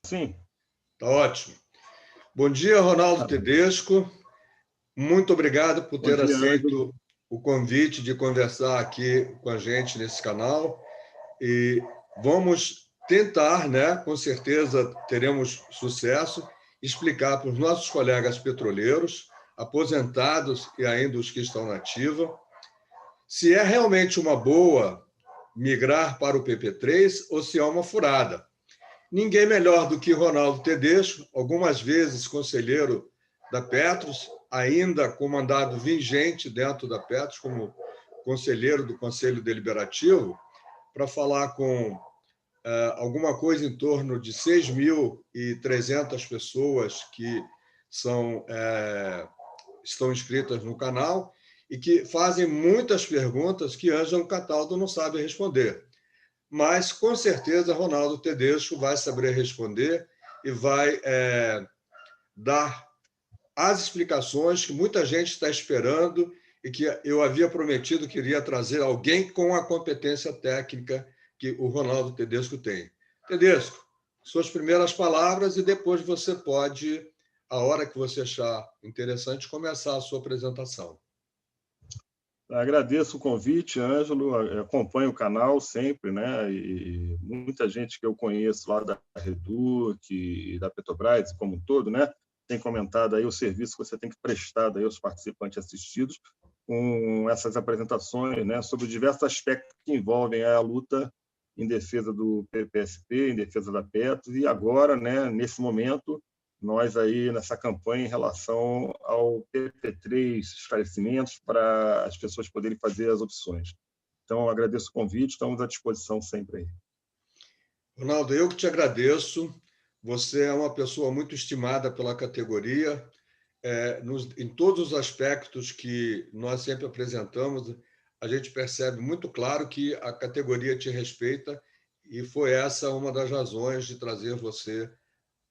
Sim. Tá ótimo. Bom dia, Ronaldo Tedesco. Muito obrigado por ter aceito o convite de conversar aqui com a gente nesse canal. E vamos tentar, né, com certeza teremos sucesso, explicar para os nossos colegas petroleiros, aposentados e ainda os que estão na ativa, se é realmente uma boa migrar para o PP3 ou se é uma furada. Ninguém melhor do que Ronaldo Tedesco, algumas vezes conselheiro da Petros, ainda com mandado vigente dentro da Petros, como conselheiro do Conselho Deliberativo, para falar com alguma coisa em torno de 6.300 pessoas que estão inscritas no canal e que fazem muitas perguntas que Ângelo Cataldo não sabe responder. Mas, com certeza, Ronaldo Tedesco vai saber responder e vai dar as explicações que muita gente está esperando e que eu havia prometido que iria trazer alguém com a competência técnica que o Ronaldo Tedesco tem. Tedesco, suas primeiras palavras e depois você pode, a hora que você achar interessante, começar a sua apresentação. Agradeço o convite, Ângelo, acompanho o canal sempre, né? E muita gente que eu conheço lá da Reduc e da Petrobras, como um todo, né? Tem comentado aí o serviço que você tem que prestar aí aos participantes assistidos com essas apresentações, né? Sobre diversos aspectos que envolvem a luta em defesa do PPSP, em defesa da Petros, e agora, né? Nesse momento, nós aí nessa campanha em relação ao PP3, esclarecimentos para as pessoas poderem fazer as opções. Então, agradeço o convite, estamos à disposição sempre aí. Ronaldo, eu que te agradeço. Você é uma pessoa muito estimada pela categoria. Em todos os aspectos que nós sempre apresentamos, a gente percebe muito claro que a categoria te respeita e foi essa uma das razões de trazer você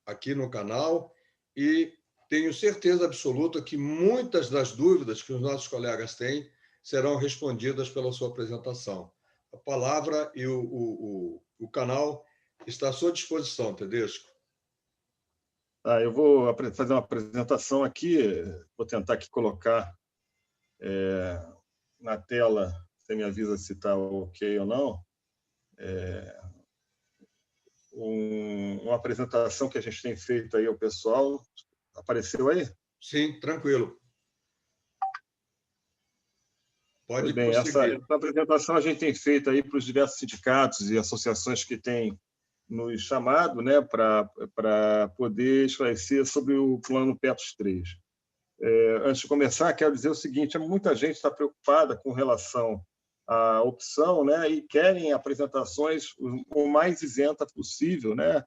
aqui no canal e tenho certeza absoluta que muitas das dúvidas que os nossos colegas têm serão respondidas pela sua apresentação. A palavra e o canal está à sua disposição, Tedesco. Eu vou fazer uma apresentação aqui, vou tentar aqui colocar na tela, você me avisa se está ok ou não, uma apresentação que a gente tem feito aí ao pessoal. Apareceu aí? Sim, tranquilo. Pode bem, prosseguir. Essa apresentação a gente tem feito aí para os diversos sindicatos e associações que têm nos chamado, né, para poder esclarecer sobre o plano Petros 3. Antes de começar, quero dizer o seguinte: muita gente está preocupada com relação à opção, né, e querem apresentações o mais isenta possível, né,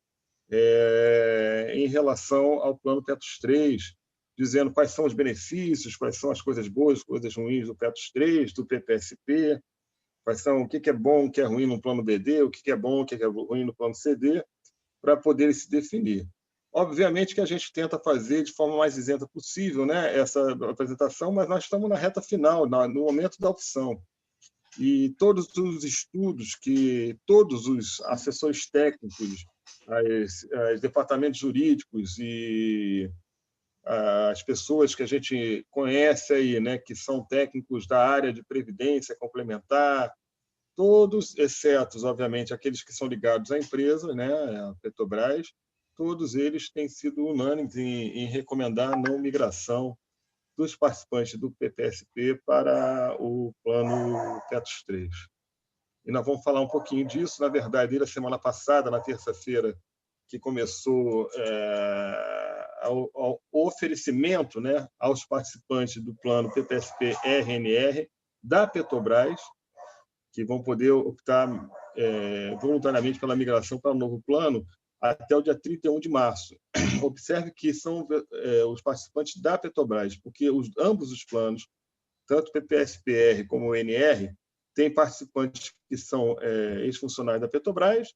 em relação ao plano Petros 3, dizendo quais são os benefícios, quais são as coisas boas, coisas ruins do Petros 3, do PPSP, quais são o que é bom, o que é ruim no plano BD, o que é bom, o que é ruim no plano CD, para poder se definir. Obviamente que a gente tenta fazer de forma mais isenta possível, né, essa apresentação, mas nós estamos na reta final, no momento da opção. E todos os estudos que todos os assessores técnicos, os departamentos jurídicos e as pessoas que a gente conhece aí, né, que são técnicos da área de previdência complementar, todos, exceto, obviamente, aqueles que são ligados à empresa, né, a Petrobras, todos eles têm sido unânimes em recomendar a não migração dos participantes do PPSP para o plano Petros 3. E nós vamos falar um pouquinho disso. Na verdade, desde a semana passada, na terça-feira, que começou o oferecimento, né, aos participantes do plano PPSP-RNR da Petrobras, que vão poder optar voluntariamente pela migração para o novo plano até o dia 31 de março. Observe que são os participantes da Petrobras, porque ambos os planos, tanto o PPSPR como o NR, têm participantes que são ex-funcionários da Petrobras,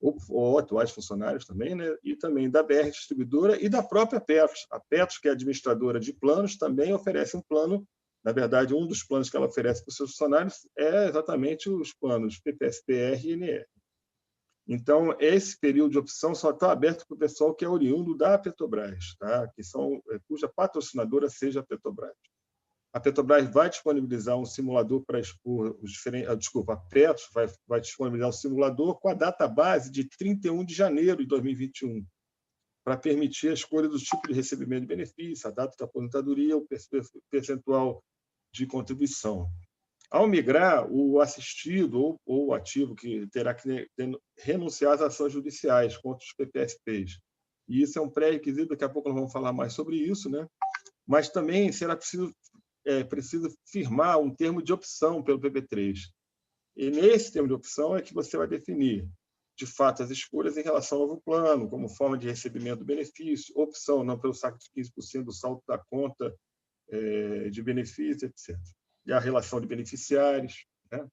ou atuais funcionários também, né? E também da BR Distribuidora e da própria Petros. A Petros, que é administradora de planos, também oferece um plano. Na verdade, um dos planos que ela oferece para os seus funcionários é exatamente os planos PPSPR e NR. Então, esse período de opção só está aberto para o pessoal que é oriundo da Petrobras, tá? Cuja patrocinadora seja a Petrobras. A Petrobras vai disponibilizar um simulador para expor os diferentes. Desculpa, a Petros vai disponibilizar um simulador com a data base de 31 de janeiro de 2021, para permitir a escolha do tipo de recebimento de benefício, a data da aposentadoria, o percentual de contribuição. Ao migrar, o assistido ou o ativo que terá que renunciar às ações judiciais contra os PPSPs. E isso é um pré-requisito, daqui a pouco nós vamos falar mais sobre isso, né? Mas também será preciso firmar um termo de opção pelo PP3. E nesse termo de opção é que você vai definir, de fato, as escolhas em relação ao novo plano, como forma de recebimento do benefício, opção não pelo saque de 15% do saldo da conta de benefício, etc. E a relação de beneficiários. Né?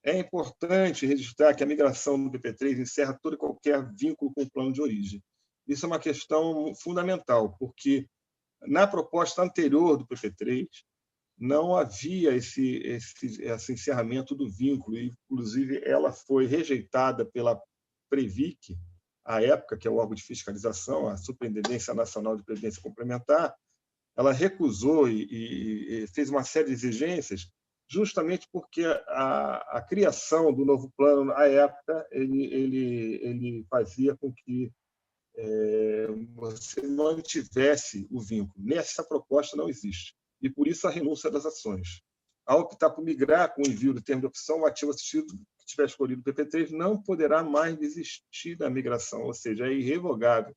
É importante registrar que a migração do PP3 encerra todo e qualquer vínculo com o plano de origem. Isso é uma questão fundamental, porque na proposta anterior do PP3 não havia esse encerramento do vínculo, e, inclusive, ela foi rejeitada pela Previc, à época, que é o órgão de fiscalização, a Superintendência Nacional de Previdência Complementar. Ela recusou e fez uma série de exigências, justamente porque a criação do novo plano, à época, ele fazia com que você mantivesse o vínculo. Nessa proposta não existe. E, por isso, a renúncia das ações. Ao optar por migrar com o envio do termo de opção, o ativo assistido que tiver escolhido o PP3 não poderá mais desistir da migração, ou seja, é irrevogável.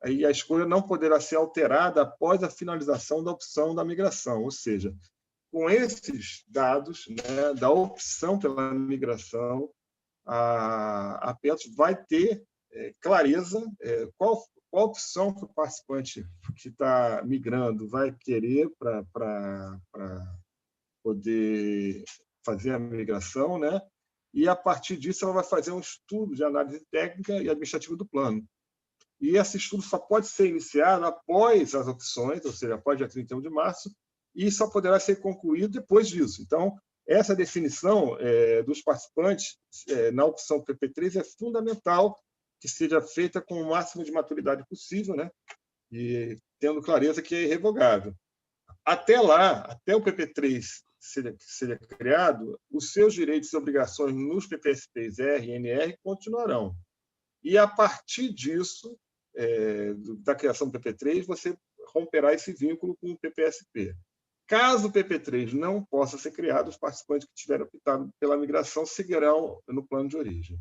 Aí a escolha não poderá ser alterada após a finalização da opção da migração, ou seja, com esses dados, né, da opção pela migração, a Petros vai ter clareza qual opção que o participante que está migrando vai querer para poder fazer a migração, né? E, a partir disso, ela vai fazer um estudo de análise técnica e administrativa do plano. E esse estudo só pode ser iniciado após as opções, ou seja, após dia 31 de março, e só poderá ser concluído depois disso. Então, essa definição dos participantes na opção PP3 é fundamental que seja feita com o máximo de maturidade possível, né? E tendo clareza que é irrevogável. Até lá, até o PP3 seja criado, os seus direitos e obrigações nos PPSPs R e NR continuarão. E, a partir disso, da criação do PP3, você romperá esse vínculo com o PPSP. Caso o PP3 não possa ser criado, os participantes que tiverem optado pela migração seguirão no plano de origem.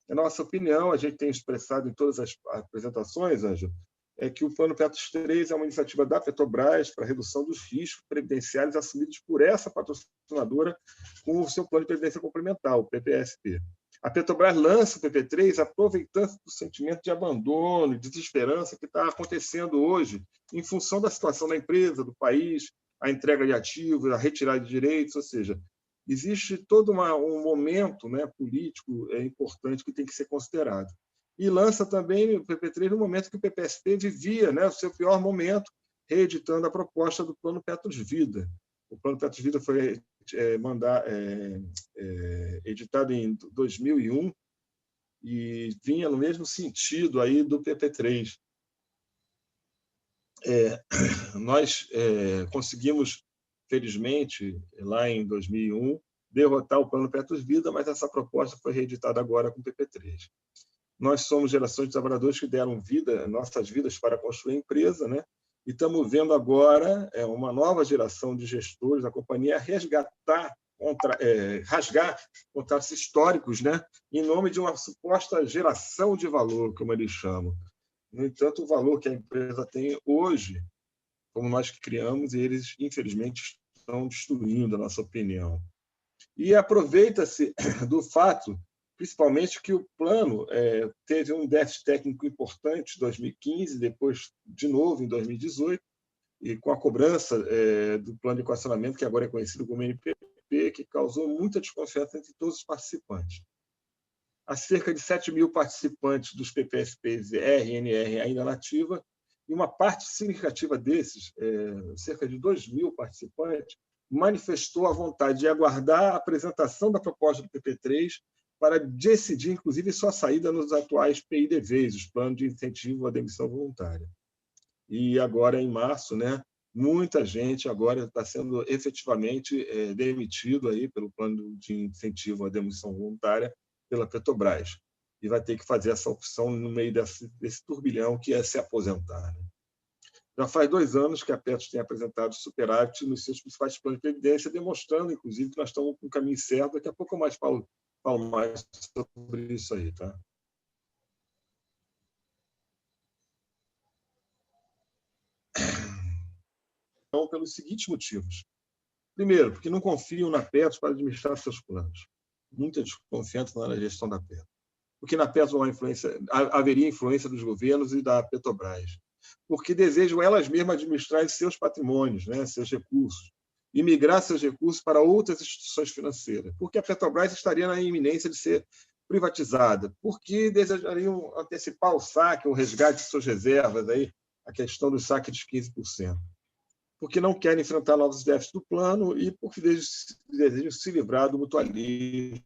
Na nossa opinião, a gente tem expressado em todas as apresentações, Ângelo, é que o Plano Petros 3 é uma iniciativa da Petrobras para a redução dos riscos previdenciários assumidos por essa patrocinadora com o seu plano de previdência complementar, o PPSP. A Petrobras lança o PP3 aproveitando do sentimento de abandono e desesperança que está acontecendo hoje em função da situação da empresa, do país, a entrega de ativos, a retirada de direitos, ou seja, existe todo um momento, né, político importante que tem que ser considerado. E lança também o PP3 no momento que o PPSP vivia, né, o seu pior momento, reeditando a proposta do Plano Petros Vida. O Plano Petros Vida foi editado em 2001 e vinha no mesmo sentido aí do PP3. Nós conseguimos, felizmente, lá em 2001, derrotar o Plano Petros Vida, mas essa proposta foi reeditada agora com o PP3. Nós somos gerações de trabalhadores que deram nossas vidas para construir a empresa, né? E estamos vendo agora uma nova geração de gestores da companhia rasgar contratos históricos, né? Em nome de uma suposta geração de valor, como eles chamam. No entanto, o valor que a empresa tem hoje, como nós que criamos, e eles, infelizmente, estão destruindo, na nossa opinião. E aproveita-se do fato, principalmente, que o plano teve um déficit técnico importante em 2015, depois, de novo, em 2018, e com a cobrança do plano de equacionamento, que agora é conhecido como NPP, que causou muita desconfiança entre todos os participantes. Há cerca de 7 mil participantes dos PPSPs R e NR ainda na ativa, e uma parte significativa desses, cerca de 2 mil participantes, manifestou a vontade de aguardar a apresentação da proposta do PP3 para decidir, inclusive, sua saída nos atuais PIDVs, os Planos de Incentivo à Demissão Voluntária. E agora, em março, né, muita gente agora está sendo efetivamente demitido aí pelo Plano de Incentivo à Demissão Voluntária pela Petrobras. E vai ter que fazer essa opção no meio desse turbilhão que é se aposentar. Né? Já faz 2 anos que a Petros tem apresentado superávit nos seus principais planos de previdência, demonstrando, inclusive, que nós estamos com o caminho certo. Daqui a pouco eu mais falo mais sobre isso aí. Tá? Então, pelos seguintes motivos. Primeiro, porque não confiam na Petros para administrar seus planos. Muita desconfiança na gestão da Petros. Porque na Petros haveria influência dos governos e da Petrobras. Porque desejam elas mesmas administrar seus patrimônios, né, seus recursos, e migrar seus recursos para outras instituições financeiras. Porque a Petrobras estaria na iminência de ser privatizada. Porque desejariam antecipar o saque, o resgate de suas reservas, aí, a questão do saque dos 15%. Porque não querem enfrentar novos déficits do plano e porque desejam se livrar do mutualismo.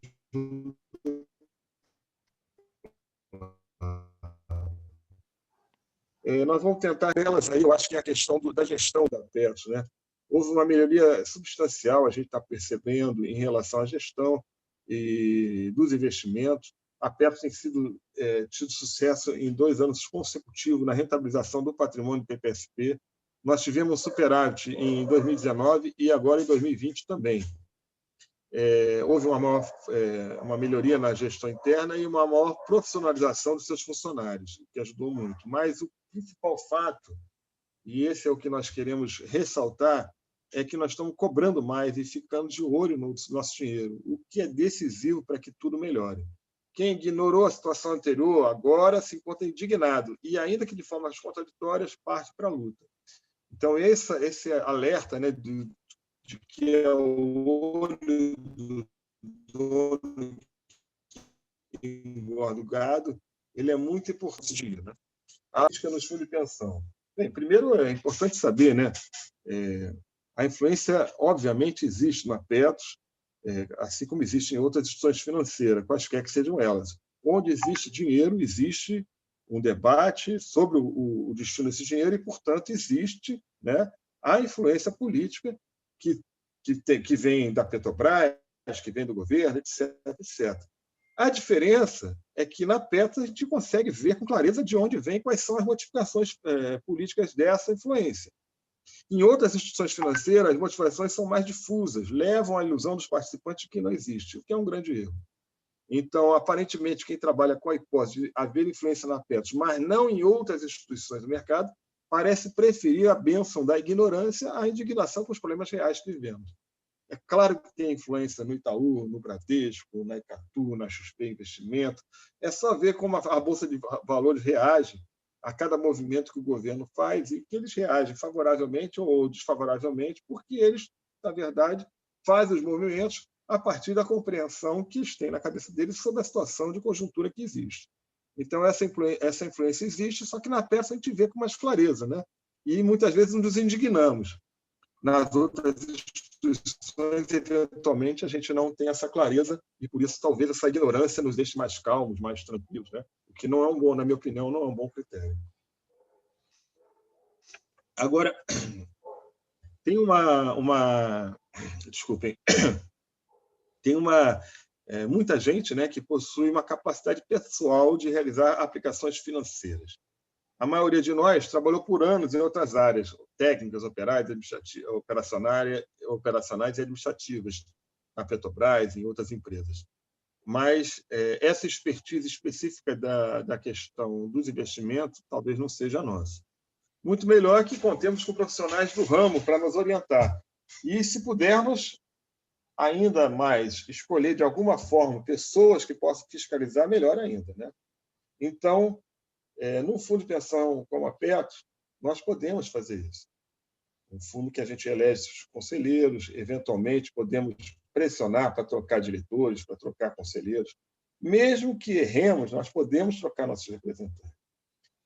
Nós vamos tentar elas aí, eu acho que é a questão da gestão da Petros, né? Houve uma melhoria substancial, a gente está percebendo, em relação à gestão e dos investimentos. A Petros tem tido sucesso em 2 anos consecutivos na rentabilização do patrimônio do PPSP. Nós tivemos superávit em 2019 e agora em 2020 também. Houve uma melhoria na gestão interna e uma maior profissionalização dos seus funcionários, que ajudou muito. Mas o principal fato, e esse é o que nós queremos ressaltar, é que nós estamos cobrando mais e ficando de olho no nosso dinheiro, o que é decisivo para que tudo melhore. Quem ignorou a situação anterior agora se encontra indignado e, ainda que de formas contraditórias, parte para a luta. Então, esse alerta, né, de que é o olho do dono que engorda o gado, ele é muito importante. Né? A política nos fundos de pensão. Bem, primeiro, é importante saber, né, a influência, obviamente, existe na Petros, assim como existe em outras instituições financeiras, quaisquer que sejam elas. Onde existe dinheiro, existe um debate sobre o destino desse dinheiro e, portanto, existe, né, a influência política que vem da Petrobras, que vem do governo, etc., etc. A diferença é que na Petros a gente consegue ver com clareza de onde vem, quais são as motivações políticas dessa influência. Em outras instituições financeiras, as motivações são mais difusas, levam à ilusão dos participantes de que não existe, o que é um grande erro. Então, aparentemente, quem trabalha com a hipótese de haver influência na Petros, mas não em outras instituições do mercado, parece preferir a bênção da ignorância à indignação com os problemas reais que vivemos. É claro que tem influência no Itaú, no Bradesco, na Icatu, na XP Investimento. É só ver como a Bolsa de Valores reage a cada movimento que o governo faz e que eles reagem favoravelmente ou desfavoravelmente, porque eles, na verdade, fazem os movimentos a partir da compreensão que eles têm na cabeça deles sobre a situação de conjuntura que existe. Então, essa influência existe, só que na peça a gente vê com mais clareza, né? E muitas vezes nos indignamos. Nas outras instituições, eventualmente, a gente não tem essa clareza e, por isso, talvez essa ignorância nos deixe mais calmos, mais tranquilos, né? O que não é um bom, na minha opinião, não é um bom critério. Agora, tem desculpem, tem muita gente, né, que possui uma capacidade pessoal de realizar aplicações financeiras. A maioria de nós trabalhou por anos em outras áreas, técnicas, operacionais e administrativas, na Petrobras e em outras empresas. Mas essa expertise específica da questão dos investimentos talvez não seja a nossa. Muito melhor que contemos com profissionais do ramo para nos orientar. E, se pudermos, ainda mais, escolher de alguma forma pessoas que possam fiscalizar, melhor ainda. Né? Então, num fundo de pensão como a Petros, nós podemos fazer isso. Um fundo que a gente elege os conselheiros, eventualmente podemos pressionar para trocar diretores, para trocar conselheiros. Mesmo que erremos, nós podemos trocar nossos representantes.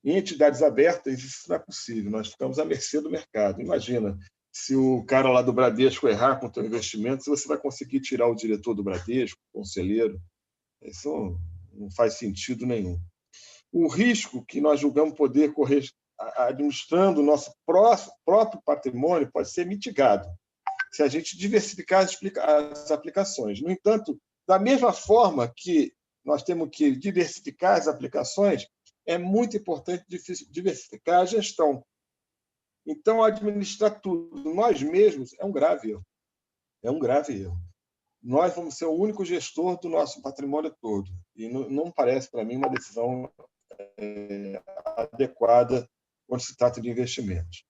Em entidades abertas, isso não é possível, nós ficamos à mercê do mercado. Imagina, se o cara lá do Bradesco errar com o teu investimento, se você vai conseguir tirar o diretor do Bradesco, o conselheiro. Isso não faz sentido nenhum. O risco que nós julgamos poder correr administrando o nosso próprio patrimônio pode ser mitigado se a gente diversificar as aplicações. No entanto, da mesma forma que nós temos que diversificar as aplicações, é muito importante diversificar a gestão. Então, administrar tudo nós mesmos é um grave erro. É um grave erro. Nós vamos ser o único gestor do nosso patrimônio todo. E não parece, para mim, uma decisão adequada quando se trata de investimentos.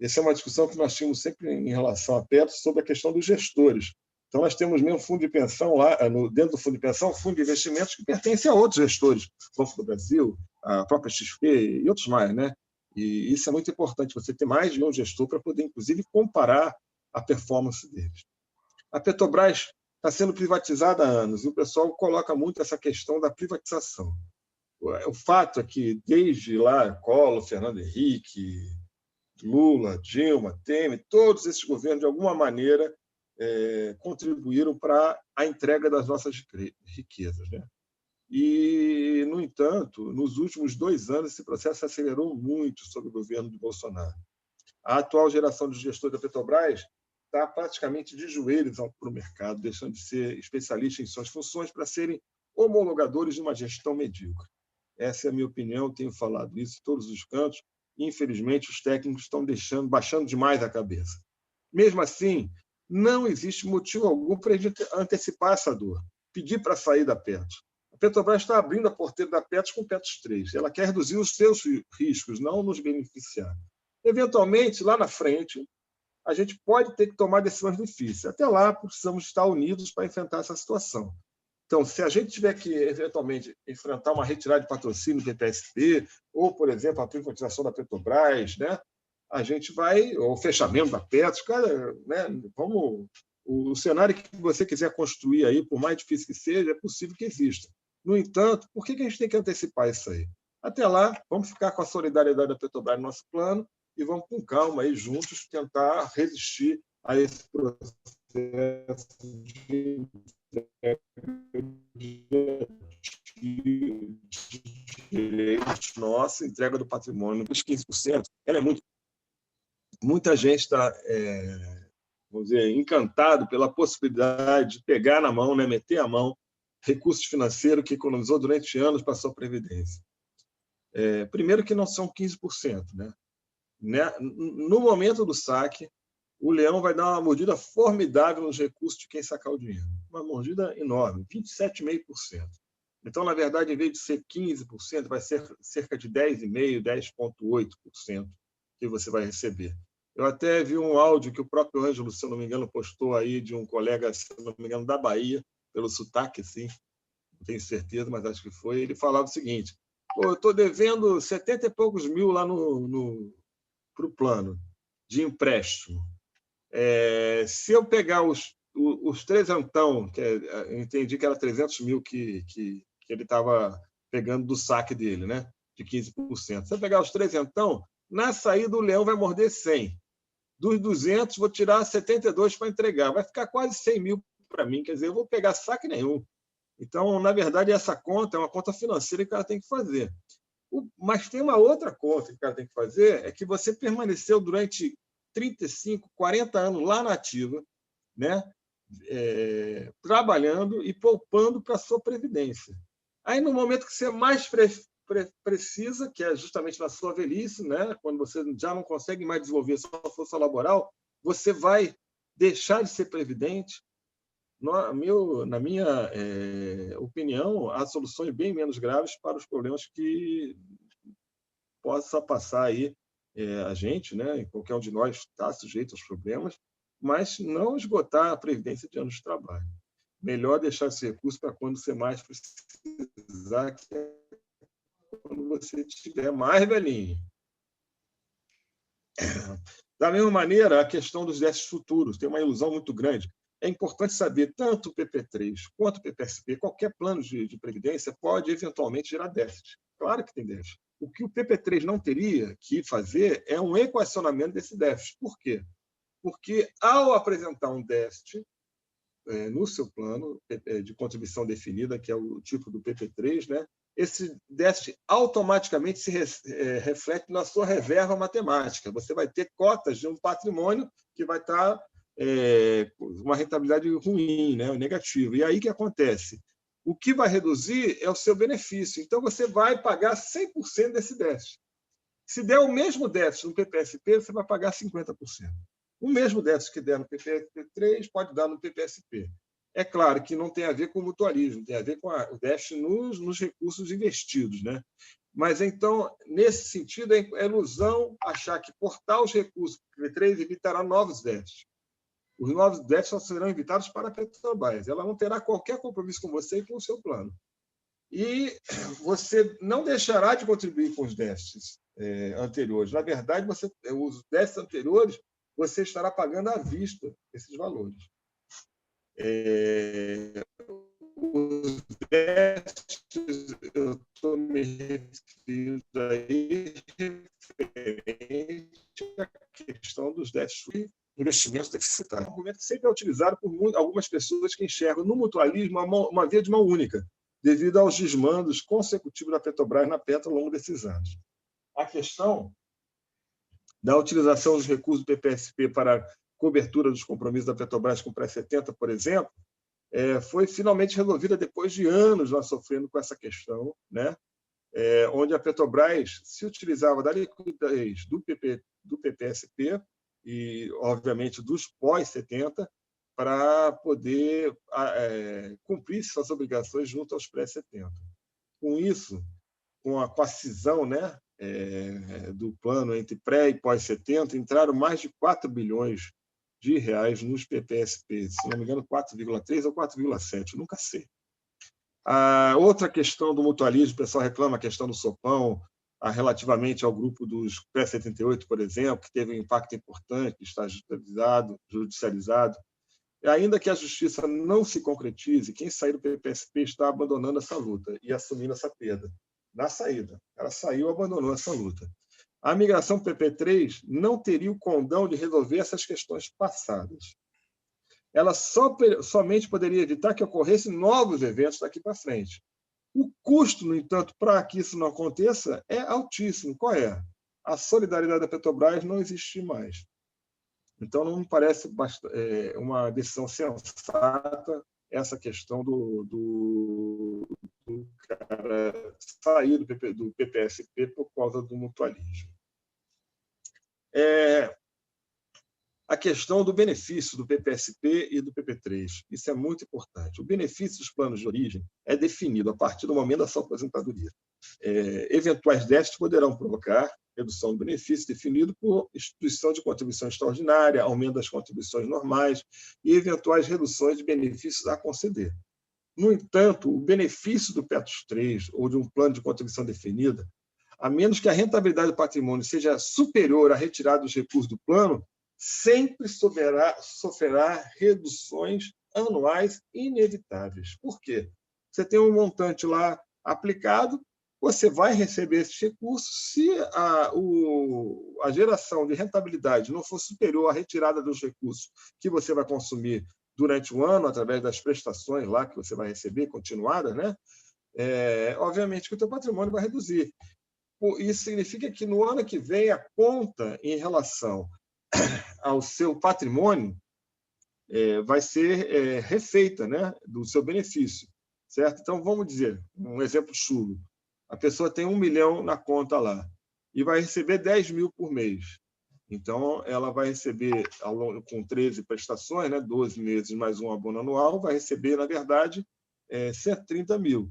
Essa é uma discussão que nós tínhamos sempre em relação a Petros sobre a questão dos gestores. Então, nós temos mesmo fundo de pensão lá, dentro do fundo de pensão, fundo de investimentos que pertence a outros gestores, Banco do Brasil, a própria XP e outros mais, né? E isso é muito importante, você ter mais de um gestor para poder, inclusive, comparar a performance deles. A Petrobras está sendo privatizada há anos e o pessoal coloca muito essa questão da privatização. O fato é que, desde lá, Collor, Fernando Henrique, Lula, Dilma, Temer, todos esses governos, de alguma maneira, contribuíram para a entrega das nossas riquezas, né? E, no entanto, nos últimos 2 anos, esse processo acelerou muito sob o governo de Bolsonaro. A atual geração de gestores da Petrobras está praticamente de joelhos para o mercado, deixando de ser especialista em suas funções para serem homologadores de uma gestão medíocre. Essa é a minha opinião, tenho falado isso em todos os cantos. Infelizmente, os técnicos estão baixando demais a cabeça. Mesmo assim, não existe motivo algum para a gente antecipar essa dor, pedir para sair da Petros. A Petrobras está abrindo a porteira da Petros com o Petros 3. Ela quer reduzir os seus riscos, não nos beneficiar. Eventualmente, lá na frente, a gente pode ter que tomar decisões difíceis. Até lá, precisamos estar unidos para enfrentar essa situação. Então, se a gente tiver que, eventualmente, enfrentar uma retirada de patrocínio do PPSP, ou, por exemplo, a privatização da Petrobras, né, a gente vai, ou o fechamento da Petros, cara, né, o cenário que você quiser construir aí, por mais difícil que seja, é possível que exista. No entanto, por que a gente tem que antecipar isso aí? Até lá, vamos ficar com a solidariedade da Petrobras no nosso plano e vamos, com calma, aí, juntos, tentar resistir a esse processo de direitos nossos, entrega do patrimônio dos 15%. Ela é muito. Muita gente está, vamos dizer, encantado pela possibilidade de pegar na mão, né, meter a mão, recursos financeiros que economizou durante anos para a sua previdência. Primeiro que não são 15%. Né? No momento do saque, o leão vai dar uma mordida formidável nos recursos de quem sacar o dinheiro. Uma mordida enorme, 27,5%. Então, na verdade, em vez de ser 15%, vai ser cerca de 10,5%, 10,8% que você vai receber. Eu até vi um áudio que o próprio Ângelo, se eu não me engano, postou aí de um colega, se eu não me engano, da Bahia, pelo sotaque, assim, não tenho certeza, mas acho que foi. Ele falava o seguinte: eu estou devendo 70 e poucos mil lá para o plano de empréstimo. Se eu pegar os trezentão, eu entendi que era 300 mil que ele estava pegando do saque dele, né? De 15%. Se eu pegar os trezentão, na saída o leão vai morder 100. Dos 200, vou tirar 72 para entregar. Vai ficar quase 100 mil para mim. Quer dizer, eu vou pegar saque nenhum. Então, na verdade, essa conta é uma conta financeira que o cara tem que fazer. Mas tem uma outra conta que o cara tem que fazer, é que você permaneceu durante 35, 40 anos lá na ativa, né? Trabalhando e poupando para a sua previdência. Aí, no momento que você mais precisa, que é justamente na sua velhice, né? Quando você já não consegue mais desenvolver sua força laboral, você vai deixar de ser previdente. Na minha opinião, há soluções bem menos graves para os problemas que possa passar aí a gente, né? Qualquer um de nós está sujeito aos problemas, mas não esgotar a previdência de anos de trabalho. Melhor deixar esse recurso para quando você mais precisar, que é quando você estiver mais velhinho. Da mesma maneira, a questão dos déficits futuros tem uma ilusão muito grande. É importante saber, tanto o PP3 quanto o PPSP, qualquer plano de previdência pode eventualmente gerar déficit. Claro que tem déficit. O que o PP3 não teria que fazer é um equacionamento desse déficit. Por quê? porque, ao apresentar um déficit no seu plano de contribuição definida, que é o tipo do PP3, né, esse déficit automaticamente se reflete na sua reserva matemática. Você vai ter cotas de um patrimônio que vai estar uma rentabilidade ruim, né, negativa. E aí o que acontece? O que vai reduzir é o seu benefício. Então, você vai pagar 100% desse déficit. Se der o mesmo déficit no PPSP, você vai pagar 50%. O mesmo déficit que der no PPSP3 pode dar no PPSP. É claro que não tem a ver com o mutualismo, tem a ver com o déficit nos recursos investidos, né? Mas, então, nesse sentido, é ilusão achar que portar os recursos para o P3 evitará novos déficits. Os novos déficits só serão evitados para a Petrobras. Ela não terá qualquer compromisso com você e com o seu plano. E você não deixará de contribuir com os déficits anteriores. Na verdade, os déficits anteriores, você estará pagando à vista esses valores. Os déficits, eu estou me referindo aí referente à questão dos déficits investimentos deficitários. Um argumento que sempre é utilizado por algumas pessoas que enxergam no mutualismo uma via de mão única, devido aos desmandos consecutivos da Petrobras na Petro ao longo desses anos. A questão da utilização dos recursos do PPSP para cobertura dos compromissos da Petrobras com pré-70, por exemplo, foi finalmente resolvida depois de anos nós sofrendo com essa questão, né? Onde a Petrobras se utilizava da liquidez do PPSP e, obviamente, dos pós-70 para poder cumprir suas obrigações junto aos pré-70. Com isso, com a cisão, né, do plano entre pré e pós-70, entraram mais de 4 bilhões de reais nos PPSP, se não me engano, 4,3 ou 4,7, nunca sei. A outra questão do mutualismo, o pessoal reclama a questão do sopão, relativamente ao grupo dos pré-78, por exemplo, que teve um impacto importante, está judicializado. Ainda que a justiça não se concretize, quem sair do PPSP está abandonando essa luta e assumindo essa perda. Na saída, ela saiu e abandonou essa luta. A migração para o PP3 não teria o condão de resolver essas questões passadas. Ela somente poderia evitar que ocorressem novos eventos daqui para frente. O custo, no entanto, para que isso não aconteça é altíssimo. Qual é? A solidariedade da Petrobras não existe mais. Então, não me parece uma decisão sensata essa questão do cara sair do PPSP por causa do mutualismo. A questão do benefício do PPSP e do PP3. Isso é muito importante. O benefício dos planos de origem é definido a partir do momento da sua aposentadoria. Eventuais déficits poderão provocar redução do benefício definido por instituição de contribuição extraordinária, aumento das contribuições normais e eventuais reduções de benefícios a conceder. No entanto, o benefício do PETOS 3 ou de um plano de contribuição definida, a menos que a rentabilidade do patrimônio seja superior à retirada dos recursos do plano, sempre sofrerá reduções anuais inevitáveis. Por quê? Você tem um montante lá aplicado, você vai receber esses recursos. Se a geração de rentabilidade não for superior à retirada dos recursos que você vai consumir durante o ano, através das prestações lá que você vai receber, continuadas, né? Obviamente que o teu patrimônio vai reduzir. Isso significa que no ano que vem a conta em relação ao seu patrimônio vai ser refeita, né, do seu benefício, certo? Então, vamos dizer, um exemplo chulo. A pessoa tem 1 milhão na conta lá e vai receber 10 mil por mês. Então, ela vai receber, com 13 prestações, né, 12 meses mais um abono anual, vai receber, na verdade, 130 mil.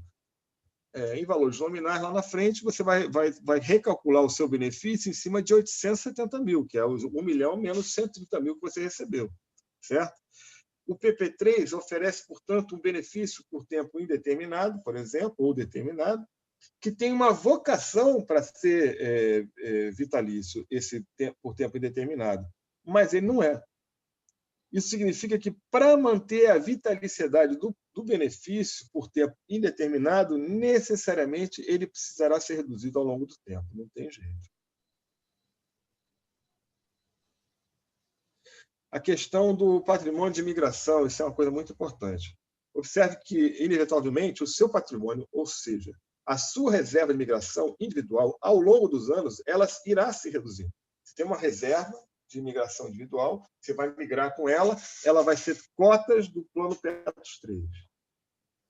Em valores nominais, lá na frente, você vai recalcular o seu benefício em cima de 870 mil, que é 1 milhão menos 130 mil que você recebeu, certo? O PP3 oferece, portanto, um benefício por tempo indeterminado, por exemplo, ou determinado, que tem uma vocação para ser vitalício, por tempo indeterminado, mas ele não é. Isso significa que, para manter a vitaliciedade do benefício por tempo indeterminado, necessariamente ele precisará ser reduzido ao longo do tempo. Não tem jeito. A questão do patrimônio de migração, isso é uma coisa muito importante. Observe que, inevitavelmente, o seu patrimônio, ou seja, a sua reserva de migração individual, ao longo dos anos, ela irá se reduzir. Você tem uma reserva de migração individual, você vai migrar com ela, ela vai ser cotas do plano Petros 3.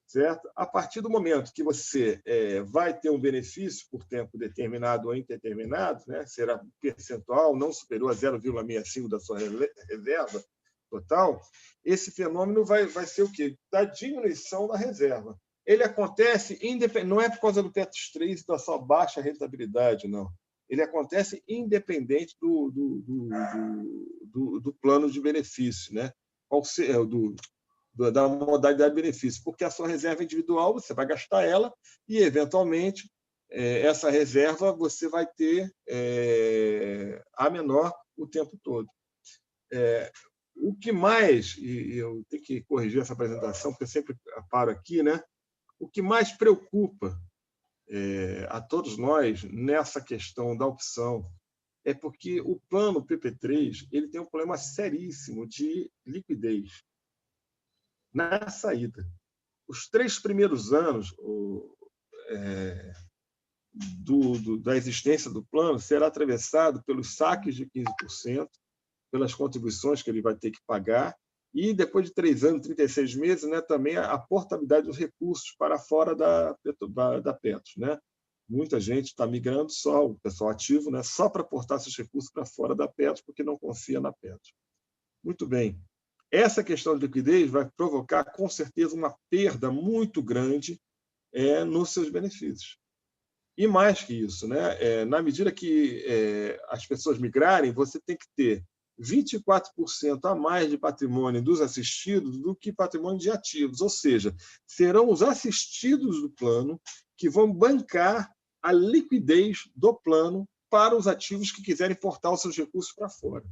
Certo? A partir do momento que você vai ter um benefício por tempo determinado ou indeterminado, né? Será percentual não superior a 0,65 da sua reserva total, esse fenômeno vai ser o quê? Da diminuição da reserva. Ele acontece, não é por causa do Petros 3 e da sua baixa rentabilidade, não. Ele acontece independente do plano de benefício, né? Da modalidade de benefício, porque a sua reserva individual, você vai gastar ela e, eventualmente, essa reserva você vai ter a menor o tempo todo. O que mais, e eu tenho que corrigir essa apresentação, porque eu sempre paro aqui, né? O que mais preocupa a todos nós nessa questão da opção é porque o plano PP3 ele tem um problema seríssimo de liquidez na saída. Os 3 primeiros anos da existência do plano será atravessado pelos saques de 15%, pelas contribuições que ele vai ter que pagar, e depois de 3 anos, 36 meses, né, também a portabilidade dos recursos para fora da Petros. Né? Muita gente está migrando, só o pessoal ativo, né, só para portar seus recursos para fora da Petros, porque não confia na Petros. Muito bem. Essa questão de liquidez vai provocar, com certeza, uma perda muito grande nos seus benefícios. E mais que isso, né? Na medida que as pessoas migrarem, você tem que ter 24% a mais de patrimônio dos assistidos do que patrimônio de ativos. Ou seja, serão os assistidos do plano que vão bancar a liquidez do plano para os ativos que quiserem portar os seus recursos para fora.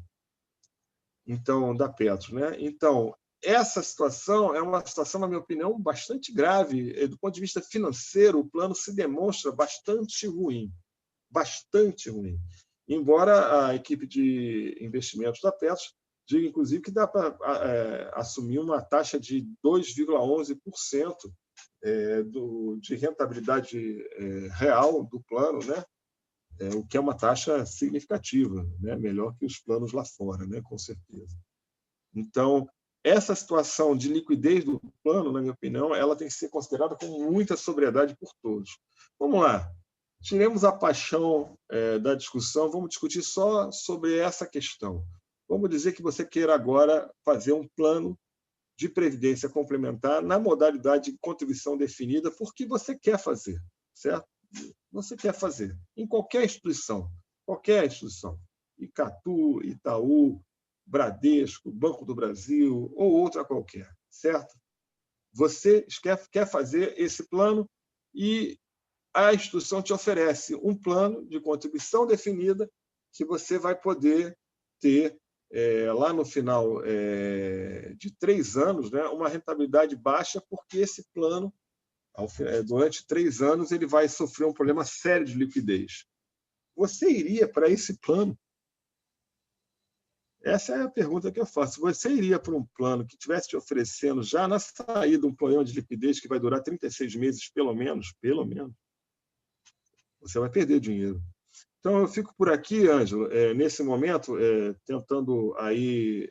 Então, da Petros, né? Então, essa situação é uma situação, na minha opinião, bastante grave. Do ponto de vista financeiro, o plano se demonstra bastante ruim. Bastante ruim. Embora a equipe de investimentos da Petros diga, inclusive, que dá para assumir uma taxa de 2,11% de rentabilidade real do plano, né? O que é uma taxa significativa, né? Melhor que os planos lá fora, né? Com certeza. Então, essa situação de liquidez do plano, na minha opinião, ela tem que ser considerada com muita sobriedade por todos. Vamos lá, tiremos a paixão da discussão, vamos discutir só sobre essa questão. Vamos dizer que você queira agora fazer um plano de previdência complementar na modalidade de contribuição definida, porque você quer fazer, certo? Você quer fazer, em qualquer instituição, Icatu, Itaú, Bradesco, Banco do Brasil ou outra qualquer, certo? Você quer fazer esse plano e a instituição te oferece um plano de contribuição definida que você vai poder ter lá no final de 3 anos, né, uma rentabilidade baixa, porque esse plano, durante 3 anos, ele vai sofrer um problema sério de liquidez. Você iria para esse plano? Essa é a pergunta que eu faço. Você iria para um plano que estivesse te oferecendo já na saída um plano de liquidez que vai durar 36 meses, pelo menos? Você vai perder dinheiro. Então, eu fico por aqui, Ângelo, nesse momento, tentando aí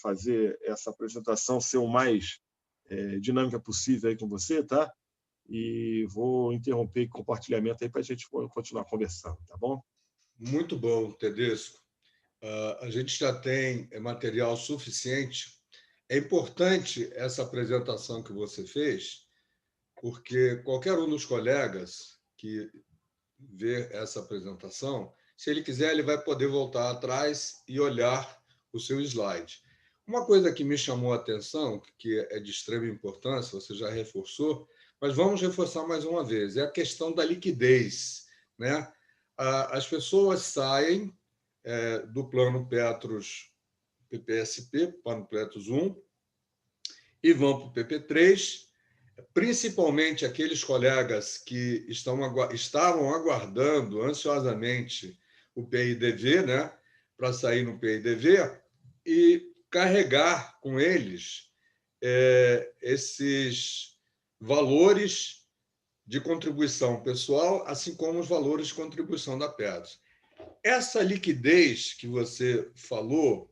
fazer essa apresentação ser o mais dinâmica possível aí com você, tá? E vou interromper o compartilhamento aí para a gente continuar conversando, tá bom? Muito bom, Tedesco. A gente já tem material suficiente. É importante essa apresentação que você fez, porque qualquer um dos colegas que vê essa apresentação, se ele quiser, ele vai poder voltar atrás e olhar o seu slide. Uma coisa que me chamou a atenção, que é de extrema importância, você já reforçou, mas vamos reforçar mais uma vez, é a questão da liquidez, né? As pessoas saem do plano Petros PPSP, plano Petros 1, e vão para o PP3, principalmente aqueles colegas que estavam aguardando ansiosamente o PIDV, né, para sair no PIDV, e carregar com eles esses valores de contribuição pessoal, assim como os valores de contribuição da Petros. Essa liquidez que você falou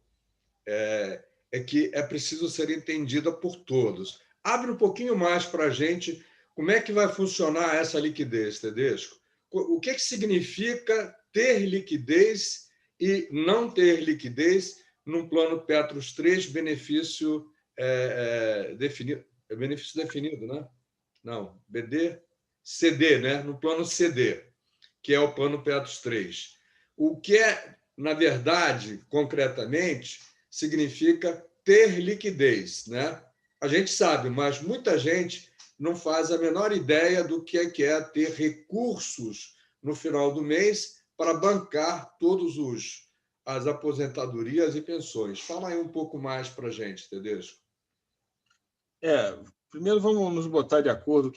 que é preciso ser entendida por todos. Abre um pouquinho mais para a gente como é que vai funcionar essa liquidez, Tedesco. O que significa ter liquidez e não ter liquidez num plano Petros 3, benefício definido. É benefício definido, né? Não, BD, CD, né? No plano CD, que é o plano Petros 3. O que na verdade, concretamente, significa ter liquidez, né? A gente sabe, mas muita gente não faz a menor ideia do que é ter recursos no final do mês para bancar todos as aposentadorias e pensões. Fala aí um pouco mais para a gente, Tedesco. Primeiro vamos nos botar de acordo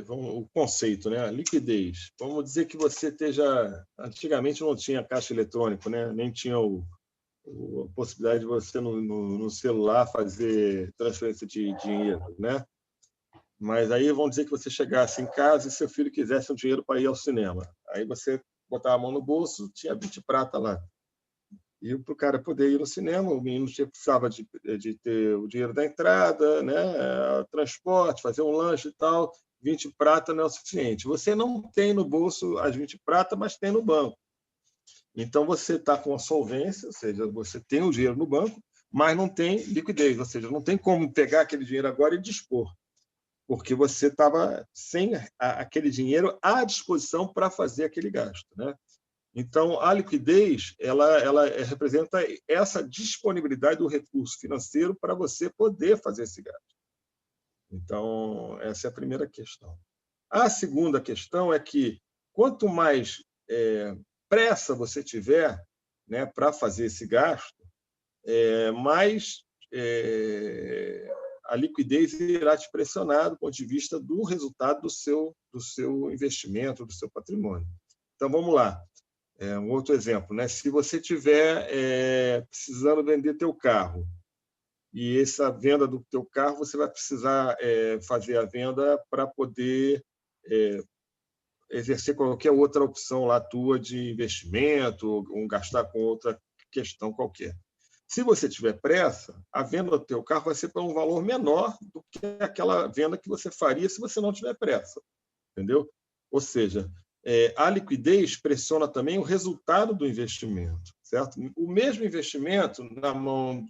o conceito, né? Liquidez. Vamos dizer que você esteja... Antigamente não tinha caixa eletrônico, né? Nem tinha a possibilidade de você no celular fazer transferência de dinheiro, né? Mas aí vamos dizer que você chegasse em casa e seu filho quisesse um dinheiro para ir ao cinema. Aí você botava a mão no bolso, tinha 20 prata lá. E para o cara poder ir no cinema, o menino precisava de ter o dinheiro da entrada, né? Transporte, fazer um lanche e tal. 20 prata não é o suficiente. Você não tem no bolso as 20 prata, mas tem no banco. Então, você está com a solvência, ou seja, você tem o dinheiro no banco, mas não tem liquidez, ou seja, não tem como pegar aquele dinheiro agora e dispor, porque você estava sem aquele dinheiro à disposição para fazer aquele gasto, né? Então, a liquidez ela representa essa disponibilidade do recurso financeiro para você poder fazer esse gasto. Então, essa é a primeira questão. A segunda questão é que, quanto mais pressa você tiver, né, para fazer esse gasto, mais a liquidez irá te pressionar do ponto de vista do resultado do seu investimento, do seu patrimônio. Então, vamos lá. Um outro exemplo, né? Se você tiver precisando vender teu carro e essa venda do teu carro, você vai precisar fazer a venda para poder exercer qualquer outra opção lá tua de investimento ou gastar com outra questão qualquer. Se você tiver pressa, a venda do teu carro vai ser por um valor menor do que aquela venda que você faria se você não tiver pressa, entendeu? Ou seja, a liquidez pressiona também o resultado do investimento, certo? O mesmo investimento na mão,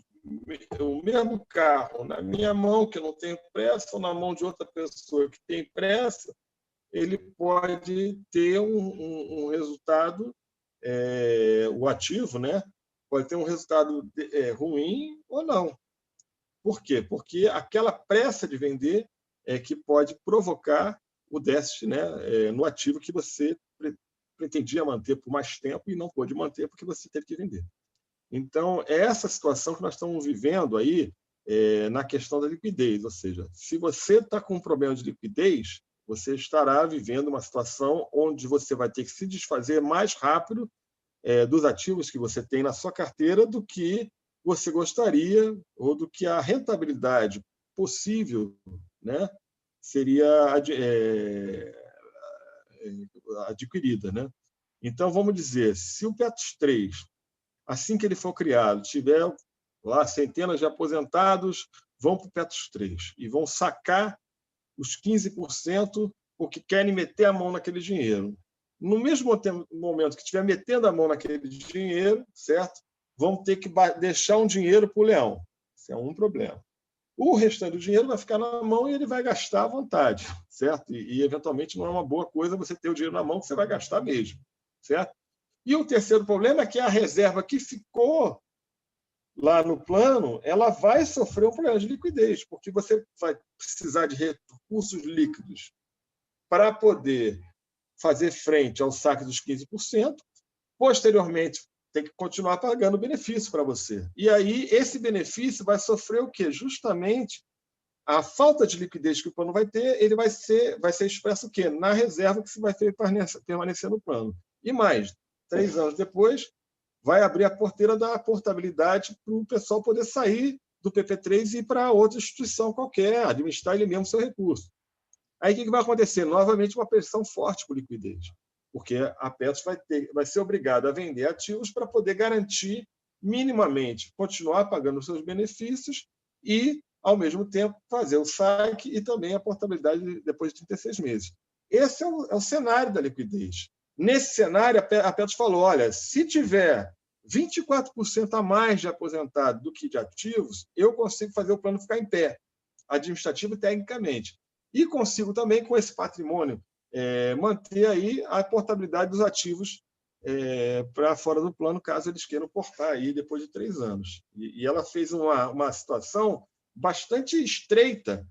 o mesmo carro na minha mão, que eu não tenho pressa, ou na mão de outra pessoa que tem pressa, ele pode ter um resultado, o ativo, né? Pode ter um resultado ruim ou não. Por quê? Porque aquela pressa de vender é que pode provocar o déficit, né, no ativo que você pretendia manter por mais tempo e não pôde manter porque você teve que vender. Então, é essa situação que nós estamos vivendo aí na questão da liquidez, ou seja, se você está com um problema de liquidez, você estará vivendo uma situação onde você vai ter que se desfazer mais rápido dos ativos que você tem na sua carteira do que você gostaria ou do que a rentabilidade possível, né, seria adquirida, né? Então, vamos dizer, se o Petros 3, assim que ele for criado, tiver lá centenas de aposentados, vão para o Petros 3 e vão sacar os 15% porque querem meter a mão naquele dinheiro. No mesmo momento que estiver metendo a mão naquele dinheiro, certo? Vão ter que deixar um dinheiro para o leão. Isso é um problema. O restante do dinheiro vai ficar na mão e ele vai gastar à vontade, certo? E eventualmente não é uma boa coisa você ter o dinheiro na mão que você vai gastar mesmo, certo? E o terceiro problema é que a reserva que ficou lá no plano, ela vai sofrer um problema de liquidez, porque você vai precisar de recursos líquidos para poder fazer frente ao saque dos 15%, posteriormente tem que continuar pagando benefício para você. E aí esse benefício vai sofrer o quê? Justamente a falta de liquidez que o plano vai ter, ele vai ser expresso o quê? Na reserva que se vai permanecer no plano. E mais, 3 anos depois, vai abrir a porteira da portabilidade para o pessoal poder sair do PP3 e ir para outra instituição qualquer, administrar ele mesmo seu recurso. Aí o que vai acontecer? Novamente uma pressão forte por liquidez, porque a Petros vai ser obrigada a vender ativos para poder garantir minimamente continuar pagando os seus benefícios e, ao mesmo tempo, fazer o saque e também a portabilidade depois de 36 meses. Esse é o cenário da liquidez. Nesse cenário, a Petros falou, olha, se tiver 24% a mais de aposentado do que de ativos, eu consigo fazer o plano ficar em pé, administrativo e tecnicamente. E consigo também, com esse patrimônio, manter aí a portabilidade dos ativos para fora do plano, caso eles queiram portar aí depois de 3 anos. E ela fez uma situação bastante estreita